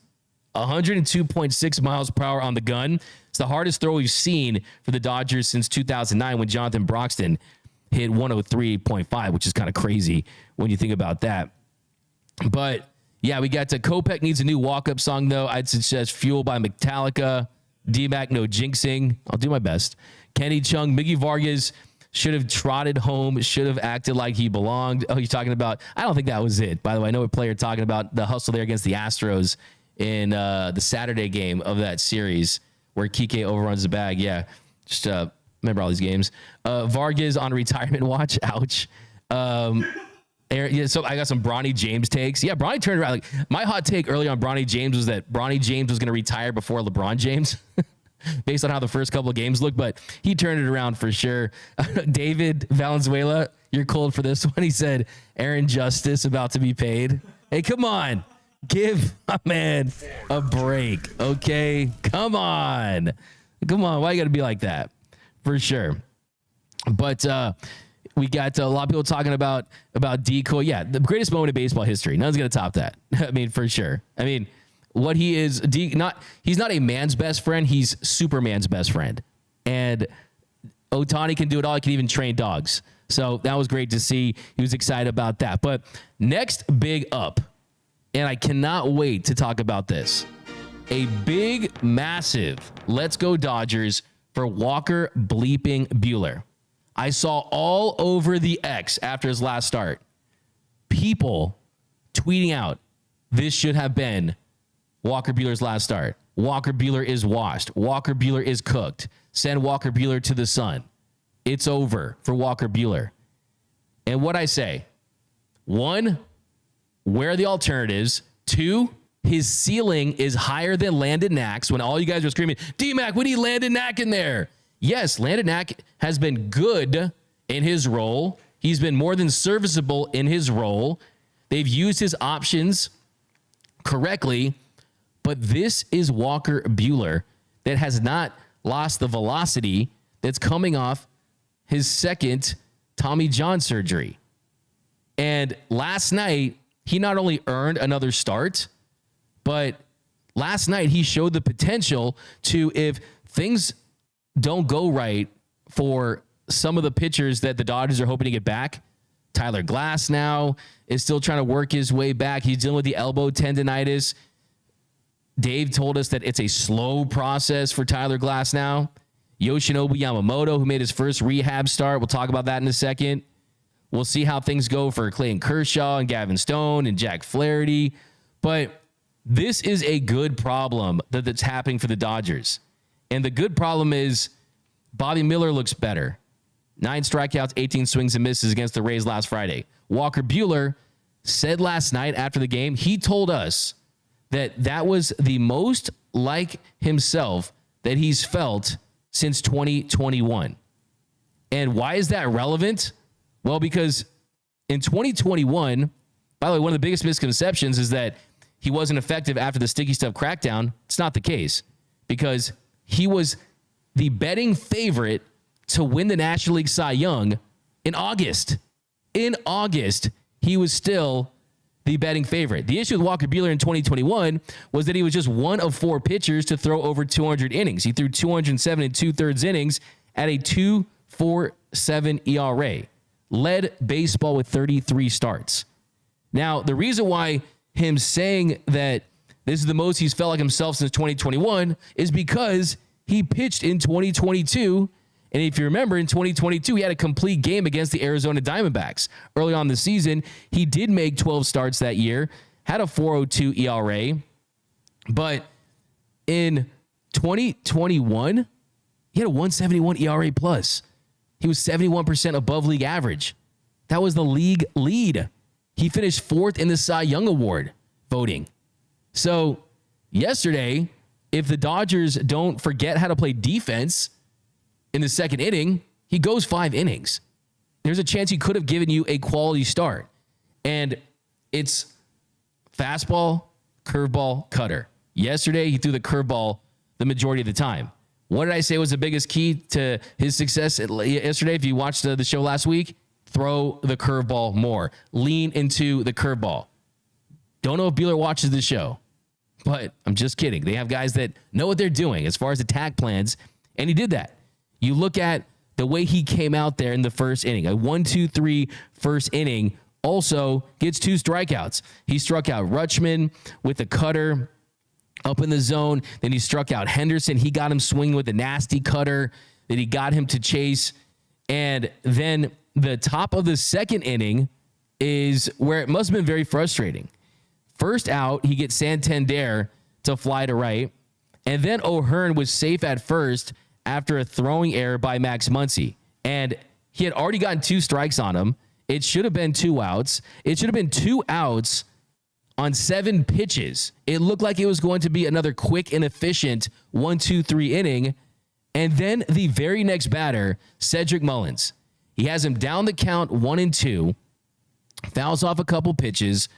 102.6 miles per hour on the gun. It's the hardest throw we've seen for the Dodgers since 2009 when Jonathan Broxton hit 103.5, which is kind of crazy when you think about that. But yeah, we got to Kopech needs a new walk-up song, though. I'd suggest Fuel by Metallica. D-Mac, no jinxing. I'll do my best. Kenny Chung, Miggy Vargas should have trotted home, should have acted like he belonged. Oh, you're talking about, I don't think that was it. By the way, I know a player talking about the hustle there against the Astros in the Saturday game of that series where Kike overruns the bag. Yeah, just remember all these games. Vargas on retirement watch. Ouch. So I got some Bronny James takes. Yeah, Bronny turned around. Like my hot take early on Bronny James was that Bronny James was going to retire before LeBron James, based on how the first couple of games looked. But he turned it around for sure. David Valenzuela, you're cold for this one. He said Aaron Justice about to be paid. Hey, come on, give my man a break, okay? Come on. Why you got to be like that? For sure. But we got a lot of people talking about Decoy. Yeah, the greatest moment in baseball history. None's going to top that. I mean, for sure. I mean, what he is, he's not a man's best friend. He's Superman's best friend. And Ohtani can do it all. He can even train dogs. So that was great to see. He was excited about that. But next big up, and I cannot wait to talk about this. A big, massive let's go Dodgers for Walker bleeping Buehler. I saw all over the X after his last start, people tweeting out, this should have been Walker Buehler's last start. Walker Buehler is washed. Walker Buehler is cooked. Send Walker Buehler to the sun. It's over for Walker Buehler. And what I say, 1, where are the alternatives? 2, his ceiling is higher than Landon Knack's when all you guys are screaming, D-Mac, we need Landon Knack in there. Yes, Landon Knack has been good in his role. He's been more than serviceable in his role. They've used his options correctly, but this is Walker Buehler that has not lost the velocity that's coming off his second Tommy John surgery. And last night, he not only earned another start, but last night he showed the potential to, if things don't go right for some of the pitchers that the Dodgers are hoping to get back. Tyler Glass now is still trying to work his way back. He's dealing with the elbow tendonitis. Dave told us that it's a slow process for Tyler Glass now. Yoshinobu Yamamoto, who made his first rehab start. We'll talk about that in a second. We'll see how things go for Clayton Kershaw and Gavin Stone and Jack Flaherty. But this is a good problem that's happening for the Dodgers. And the good problem is Bobby Miller looks better. 9 strikeouts, 18 swings and misses against the Rays last Friday. Walker Buehler said last night after the game, he told us that was the most like himself that he's felt since 2021. And why is that relevant? Well, because in 2021, by the way, one of the biggest misconceptions is that he wasn't effective after the sticky stuff crackdown. It's not the case, because he was the betting favorite to win the National League Cy Young in August. In August, he was still the betting favorite. The issue with Walker Buehler in 2021 was that he was just one of 4 pitchers to throw over 200 innings. He threw 207 2/3 innings at a 2.47 ERA. Led baseball with 33 starts. Now, the reason why him saying that this is the most he's felt like himself since 2021 is because he pitched in 2022. And if you remember, in 2022, he had a complete game against the Arizona Diamondbacks. Early on in the season, he did make 12 starts that year, had a 4.02 ERA. But in 2021, he had a 1.71 ERA plus. He was 71% above league average. That was the league lead. He finished 4th in the Cy Young Award voting. So yesterday, if the Dodgers don't forget how to play defense in the second inning, he goes 5 innings. There's a chance he could have given you a quality start. And it's fastball, curveball, cutter. Yesterday, he threw the curveball the majority of the time. What did I say was the biggest key to his success yesterday? If you watched the show last week, throw the curveball more. Lean into the curveball. Don't know if Buehler watches the show, but I'm just kidding. They have guys that know what they're doing as far as attack plans, and he did that. You look at the way he came out there in the first inning, a 1-2-3 first inning, also gets 2 strikeouts. He struck out Rutschman with a cutter up in the zone. Then he struck out Henderson. He got him swinging with a nasty cutter that he got him to chase. And then the top of the second inning is where it must have been very frustrating. First out, he gets Santander to fly to right. And then O'Hearn was safe at first after a throwing error by Max Muncy. And he had already gotten 2 strikes on him. It should have been 2 outs. It should have been 2 outs on 7 pitches. It looked like it was going to be another quick and efficient 1-2-3 inning. And then the very next batter, Cedric Mullins. He has him down the count 1-2, fouls off a couple pitches,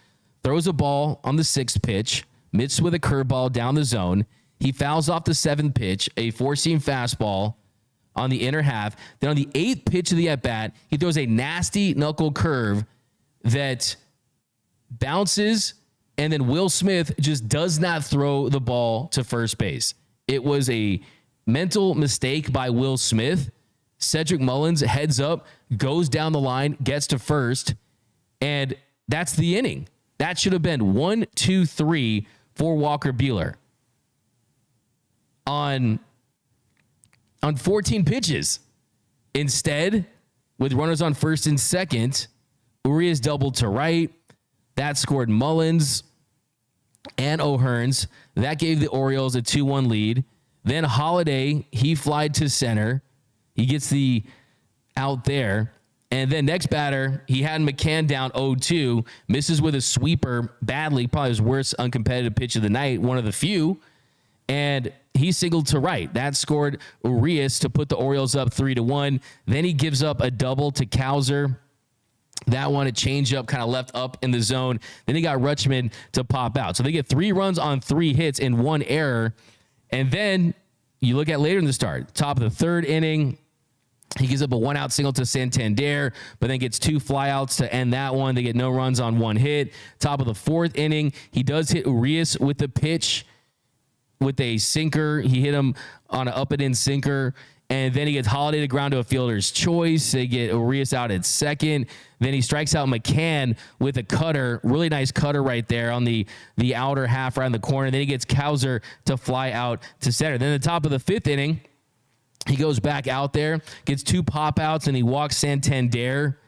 throws a ball on the 6th pitch, mixed with a curveball down the zone. He fouls off the 7th pitch, a 4-seam fastball on the inner half. Then on the 8th pitch of the at-bat, he throws a nasty knuckle curve that bounces, and then Will Smith just does not throw the ball to first base. It was a mental mistake by Will Smith. Cedric Mullins heads up, goes down the line, gets to first, and that's the inning. That should have been 1-2-3 for Walker Buehler on 14 pitches. Instead, with runners on first and second, Urias doubled to right. That scored Mullins and O'Hearns. That gave the Orioles a 2-1 lead. Then Holiday, he flied to center. He gets the out there. And then next batter, he had McKain down 0-2, misses with a sweeper badly, probably his worst uncompetitive pitch of the night, one of the few. And he singled to right. That scored Urias to put the Orioles up 3-1. Then he gives up a double to Kowser. That one, a changeup, kind of left up in the zone. Then he got Rutschman to pop out. So they get 3 runs on 3 hits and 1 error. And then you look at later in the start, top of the 3rd inning, he gives up a 1-out single to Santander, but then gets 2 flyouts to end that one. They get no runs on 1 hit. Top of the 4th inning, he does hit Urias with the pitch with a sinker. He hit him on an up and in sinker, And then he gets Holiday to ground to a fielder's choice. They get Urias out at second. Then he strikes out McKain with a cutter, really nice cutter right there on the outer half around the corner. Then he gets Kowser to fly out to center. Then at the top of the 5th inning, he goes back out there, gets 2 pop outs, and he walks Santander.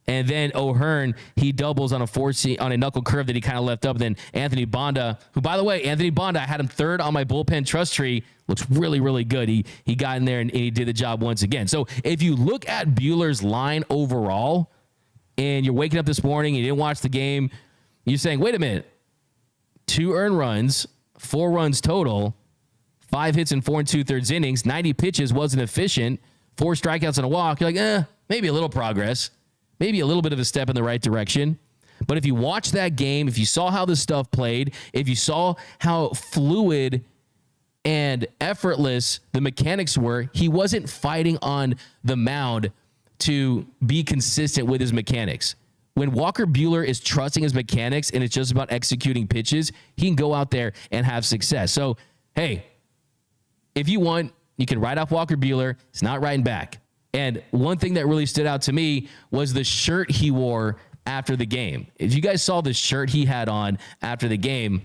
And then O'Hearn, he doubles on a knuckle curve that he kind of left up. Then Anthony Bonda, who, by the way, Anthony Bonda, I had him 3rd on my bullpen trust tree. Looks really, really good. He got in there and he did the job once again. So if you look at Buehler's line overall, and you're waking up this morning, you didn't watch the game, you're saying, wait a minute, 2 earned runs, 4 runs total, 5 hits in 4 2/3 innings, 90 pitches, wasn't efficient, 4 strikeouts and a walk. You're like, maybe a little progress. Maybe a little bit of a step in the right direction. But if you watch that game, if you saw how this stuff played, if you saw how fluid and effortless the mechanics were, he wasn't fighting on the mound to be consistent with his mechanics. When Walker Buehler is trusting his mechanics and it's just about executing pitches, he can go out there and have success. So, hey, if you want, you can write off Walker Buehler. It's not writing back. And one thing that really stood out to me was the shirt he wore after the game. If you guys saw the shirt he had on after the game,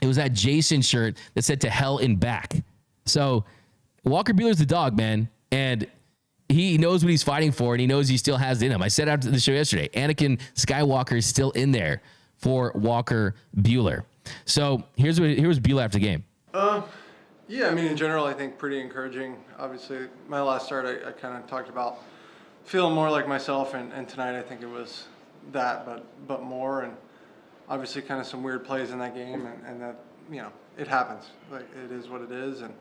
it was that Jason shirt that said "to hell and back." So Walker Buehler's the dog, man. And he knows what he's fighting for, and he knows he still has it in him. I said after the show yesterday, Anakin Skywalker is still in there for Walker Buehler. So here's Buehler after the game. Yeah, I mean, in general, I think pretty encouraging. Obviously, my last start, I kind of talked about feeling more like myself, and tonight I think it was that, but more, and obviously kind of some weird plays in that game, and that, it happens. Like, it is what it is, and,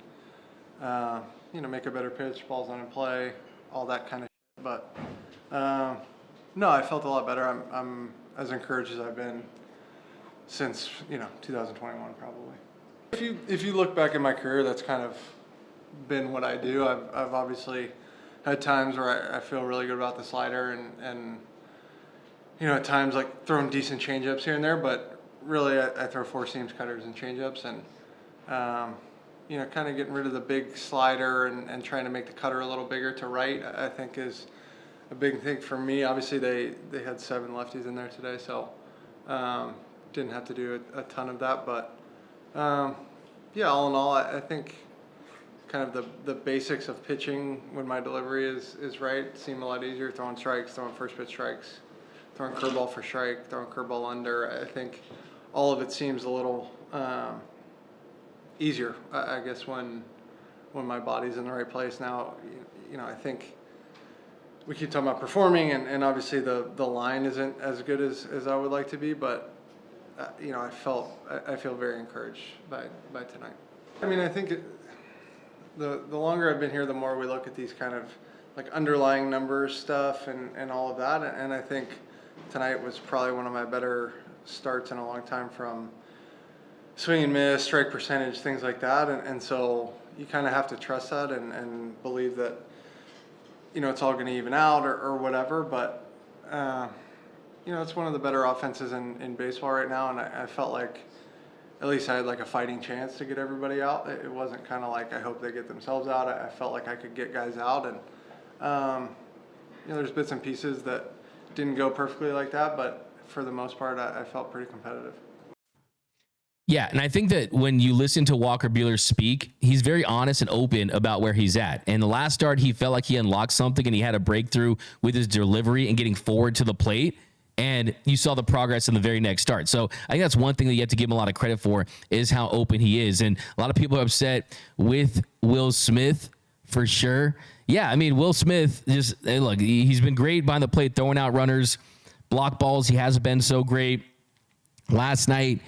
make a better pitch, balls not in play, all that kind of shit. But, no, I felt a lot better. I'm as encouraged as I've been since, 2021 probably. If you look back in my career, that's kind of been what I do. I've obviously had times where I feel really good about the slider and at times like throwing decent changeups here and there, but really I throw 4 seams, cutters, and changeups, and kind of getting rid of the big slider and trying to make the cutter a little bigger to right, I think is a big thing for me. Obviously they had 7 lefties in there today, so didn't have to do a ton of that, but all in all, I think kind of the basics of pitching when my delivery is right seem a lot easier. Throwing strikes, throwing first pitch strikes, throwing curveball for strike, throwing curveball under. I think all of it seems a little easier, I guess, when my body's in the right place. Now, I think we keep talking about performing, and obviously the line isn't as good as I would like to be, but I feel very encouraged by tonight. I mean, I think the longer I've been here, the more we look at these kind of like underlying numbers stuff and all of that. And I think tonight was probably one of my better starts in a long time, from swing and miss, strike percentage, things like that. And so you kind of have to trust that and believe that, it's all going to even out or whatever. But, it's one of the better offenses in baseball right now, and I felt like at least I had like a fighting chance to get everybody out. It wasn't kind of like I hope they get themselves out. I felt like I could get guys out, and there's bits and pieces that didn't go perfectly like that, but for the most part, I felt pretty competitive. Yeah, and I think that when you listen to Walker Buehler speak, he's very honest and open about where he's at. And the last start, he felt like he unlocked something and he had a breakthrough with his delivery and getting forward to the plate. And you saw the progress in the very next start. So I think that's one thing that you have to give him a lot of credit for, is how open he is. And a lot of people are upset with Will Smith, for sure. Yeah, I mean, Will Smith, look, he's been great behind the plate, throwing out runners, block balls. He hasn't been so great. Last night,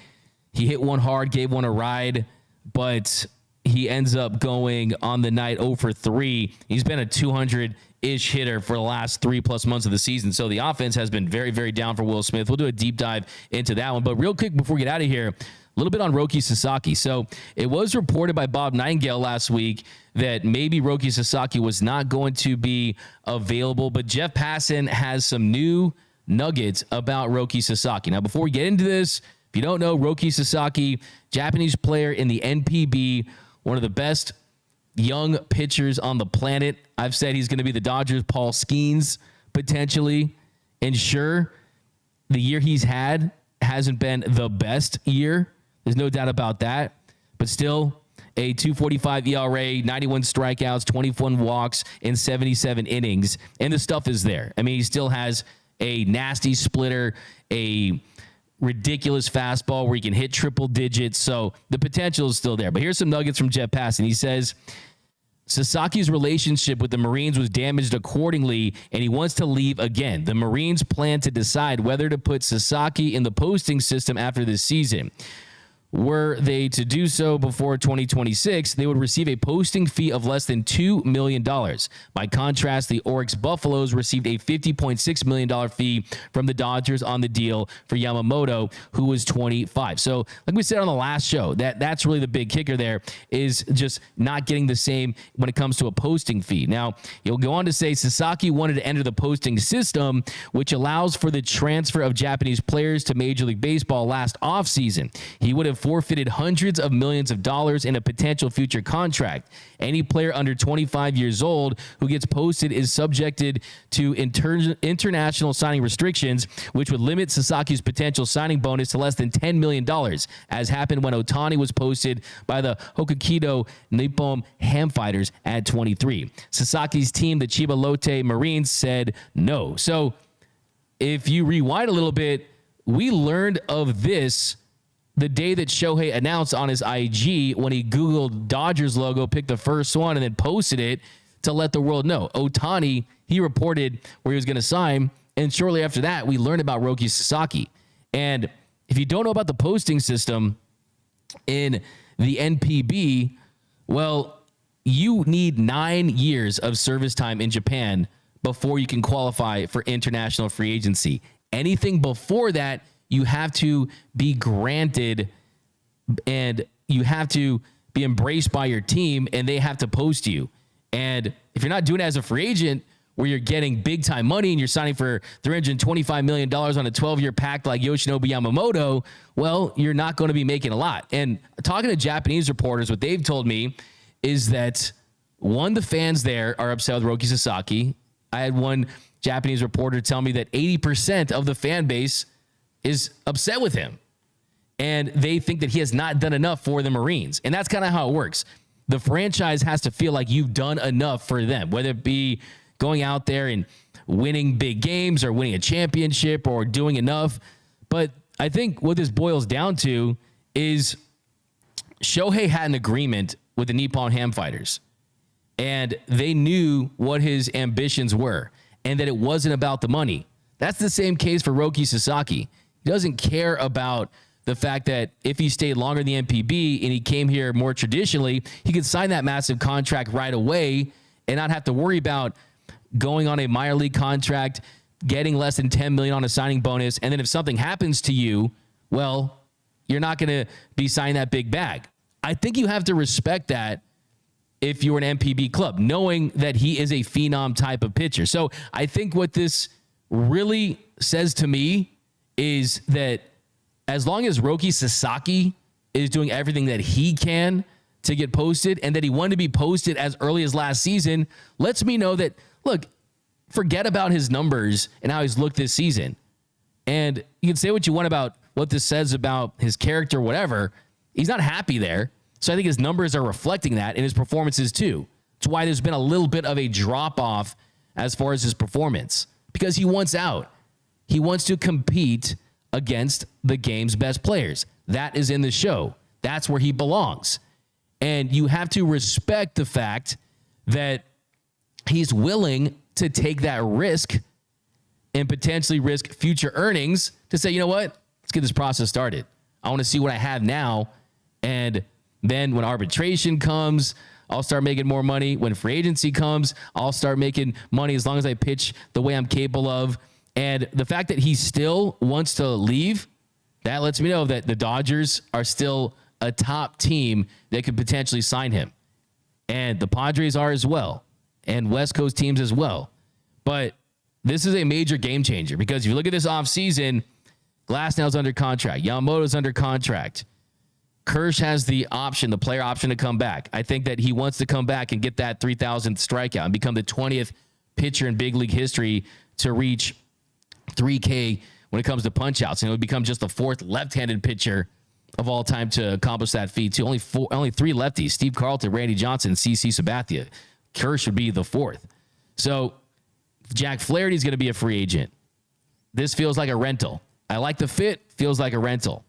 he hit one hard, gave one a ride, but he ends up going on the night 0 for 3. He's been a 200-ish hitter for the last 3+ months of the season. So the offense has been very, very down for Will Smith. We'll do a deep dive into that one. But real quick, before we get out of here, a little bit on Roki Sasaki. So it was reported by Bob Nightingale last week that maybe Roki Sasaki was not going to be available. But Jeff Passan has some new nuggets about Roki Sasaki. Now, before we get into this, if you don't know, Roki Sasaki, Japanese player in the NPB, one of the best young pitchers on the planet. I've said he's going to be the Dodgers' Paul Skeens, potentially. And sure, the year he's had hasn't been the best year. There's no doubt about that. But still, a 2.45 ERA, 91 strikeouts, 21 walks in 77 innings. And the stuff is there. I mean, he still has a nasty splitter, a ridiculous fastball where he can hit triple digits. So the potential is still there. But here's some nuggets from Jeff Passan. He says, Sasaki's relationship with the Marines was damaged accordingly, and he wants to leave again. The Marines plan to decide whether to put Sasaki in the posting system after this season. Were they to do so before 2026, they would receive a posting fee of less than $2 million. By contrast, the Oryx Buffaloes received a $50.6 million fee from the Dodgers on the deal for Yamamoto, who was 25. So like we said on the last show, that's really the big kicker there, is just not getting the same when it comes to a posting fee. Now, he'll go on to say Sasaki wanted to enter the posting system, which allows for the transfer of Japanese players to Major League Baseball last offseason. He would have forfeited hundreds of millions of dollars in a potential future contract. Any player under 25 years old who gets posted is subjected to international signing restrictions, which would limit Sasaki's potential signing bonus to less than $10 million, as happened when Ohtani was posted by the Hokkaido Nippon Ham Fighters at 23. Sasaki's team, the Chiba Lotte Marines, said no. So if you rewind a little bit, we learned of this the day that Shohei announced on his IG when he Googled Dodgers logo, picked the first one, and then posted it to let the world know. Ohtani, he reported where he was going to sign, and shortly after that, we learned about Roki Sasaki. And if you don't know about the posting system in the NPB, well, you need 9 years of service time in Japan before you can qualify for international free agency. Anything before that, you have to be granted and you have to be embraced by your team, and they have to post you. And if you're not doing it as a free agent where you're getting big time money and you're signing for $325 million on a 12-year pact like Yoshinobu Yamamoto, well, you're not going to be making a lot. And talking to Japanese reporters, what they've told me is that, one, the fans there are upset with Roki Sasaki. I had one Japanese reporter tell me that 80% of the fan base is upset with him, and they think that he has not done enough for the Marines. And that's kind of how it works. The franchise has to feel like you've done enough for them, whether it be going out there and winning big games or winning a championship or doing enough. But I think what this boils down to is Shohei had an agreement with the Nippon Ham Fighters, and they knew what his ambitions were and that it wasn't about the money. That's the same case for Roki Sasaki. He doesn't care about the fact that if he stayed longer in the NPB and he came here more traditionally, he could sign that massive contract right away and not have to worry about going on a minor league contract, getting less than $10 million on a signing bonus. And then if something happens to you, well, you're not going to be signing that big bag. I think you have to respect that if you're an NPB club, knowing that he is a phenom type of pitcher. So I think what this really says to me is that as long as Roki Sasaki is doing everything that he can to get posted, and that he wanted to be posted as early as last season, lets me know that, look, forget about his numbers and how he's looked this season. And you can say what you want about what this says about his character, whatever. He's not happy there. So I think his numbers are reflecting that, and his performances too. It's why there's been a little bit of a drop off as far as his performance, because he wants out. He wants to compete against the game's best players. That is in the show. That's where he belongs. And you have to respect the fact that he's willing to take that risk and potentially risk future earnings to say, you know what, let's get this process started. I want to see what I have now. And then when arbitration comes, I'll start making more money. When free agency comes, I'll start making money as long as I pitch the way I'm capable of. And the fact that he still wants to leave, that lets me know that the Dodgers are still a top team that could potentially sign him. And the Padres are as well, and West Coast teams as well. But this is a major game changer, because if you look at this offseason, Glasnow's under contract. Yamamoto's under contract. Kersh has the option, the player option to come back. I think that he wants to come back and get that 3,000th strikeout and become the 20th pitcher in big league history to reach 3K when it comes to punch outs. And it would become just the 4th left-handed pitcher of all time to accomplish that feat too. Only 3 lefties: Steve Carlton, Randy Johnson, CC Sabathia. Kersh would be the 4th. So Jack Flaherty is going to be a free agent. This feels like a rental. I like the fit. Feels like a rental.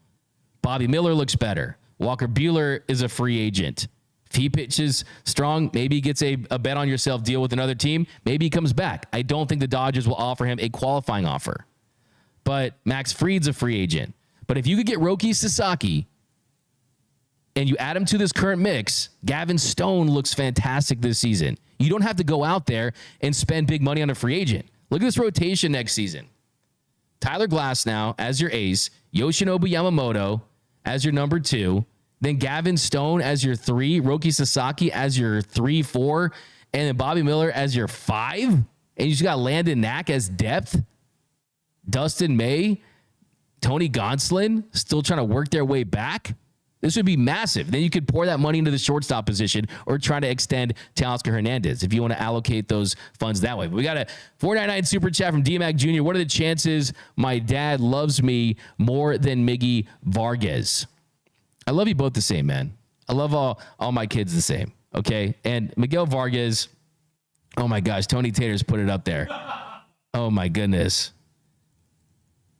Bobby Miller looks better. Walker Buehler is a free agent. If he pitches strong, maybe he gets a bet on yourself deal with another team. Maybe he comes back. I don't think the Dodgers will offer him a qualifying offer. But Max Fried's a free agent. But if you could get Roki Sasaki and you add him to this current mix, Gavin Stone looks fantastic this season. You don't have to go out there and spend big money on a free agent. Look at this rotation next season. Tyler Glasnow as your ace, Yoshinobu Yamamoto as your number 2, then Gavin Stone as your 3, Roki Sasaki as your 3, 4, and then Bobby Miller as your 5. And you just got Landon Knack as depth. Dustin May, Tony Gonsolin still trying to work their way back. This would be massive. Then you could pour that money into the shortstop position or try to extend Teoscar Hernandez if you want to allocate those funds that way. But we got a $4.99 super chat from DMAC Jr. What are the chances my dad loves me more than Miggy Vargas? I love you both the same, man. I love all my kids the same, okay? And Miguel Vargas, oh my gosh, Tony Tater's put it up there. Oh my goodness.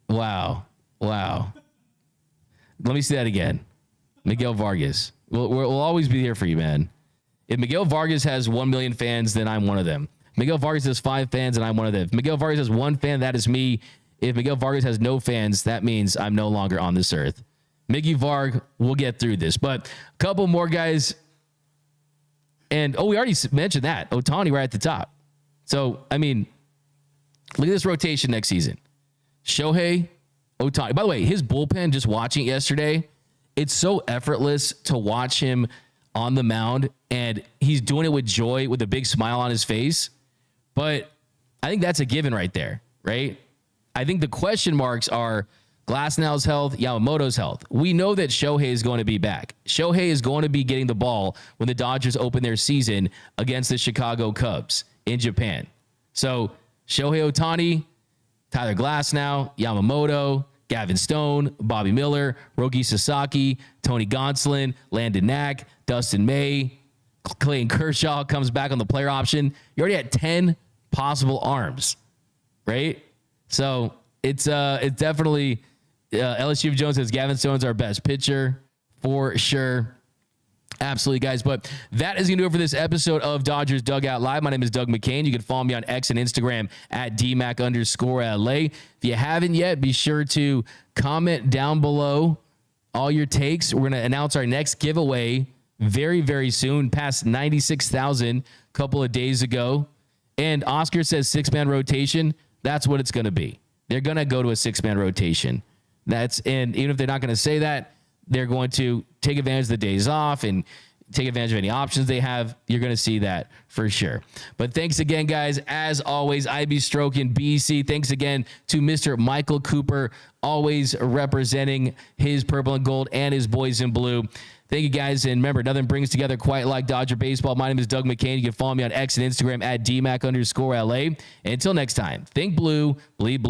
Wow. Let me see that again. Miguel Vargas. We'll always be here for you, man. If Miguel Vargas has 1 million fans, then I'm one of them. Miguel Vargas has 5 fans, and I'm one of them. If Miguel Vargas has 1 fan, that is me. If Miguel Vargas has no fans, that means I'm no longer on this earth. Miggy Varg, we'll get through this. But a couple more guys. And, we already mentioned that. Ohtani right at the top. So, I mean, look at this rotation next season. Shohei Ohtani. By the way, his bullpen, just watching it yesterday, it's so effortless to watch him on the mound, and he's doing it with joy, with a big smile on his face. But I think that's a given right there, right? I think the question marks are Glasnow's health, Yamamoto's health. We know that Shohei is going to be back. Shohei is going to be getting the ball when the Dodgers open their season against the Chicago Cubs in Japan. So Shohei Ohtani, Tyler Glasnow, Yamamoto, Gavin Stone, Bobby Miller, Roki Sasaki, Tony Gonsolin, Landon Knack, Dustin May, Clayton Kershaw comes back on the player option. You already had 10 possible arms, right? So it's definitely LSU Jones says Gavin Stone's our best pitcher for sure. Absolutely, guys. But that is going to do it for this episode of Dodgers Dugout Live. My name is Doug McKain. You can follow me on X and Instagram at DMac_LA. If you haven't yet, be sure to comment down below all your takes. We're going to announce our next giveaway very, very soon. Past 96,000 a couple of days ago. And Oscar says 6-man rotation. That's what it's going to be. They're going to go to a 6-man rotation. And even if they're not going to say that, they're going to take advantage of the days off and take advantage of any options they have. You're going to see that for sure. But thanks again, guys. As always, IB Stroking BC. Thanks again to Mr. Michael Cooper, always representing his purple and gold and his boys in blue. Thank you, guys. And remember, nothing brings together quite like Dodger baseball. My name is Doug McKain. You can follow me on X and Instagram at DMac_LA. And until next time, think blue, bleed blue.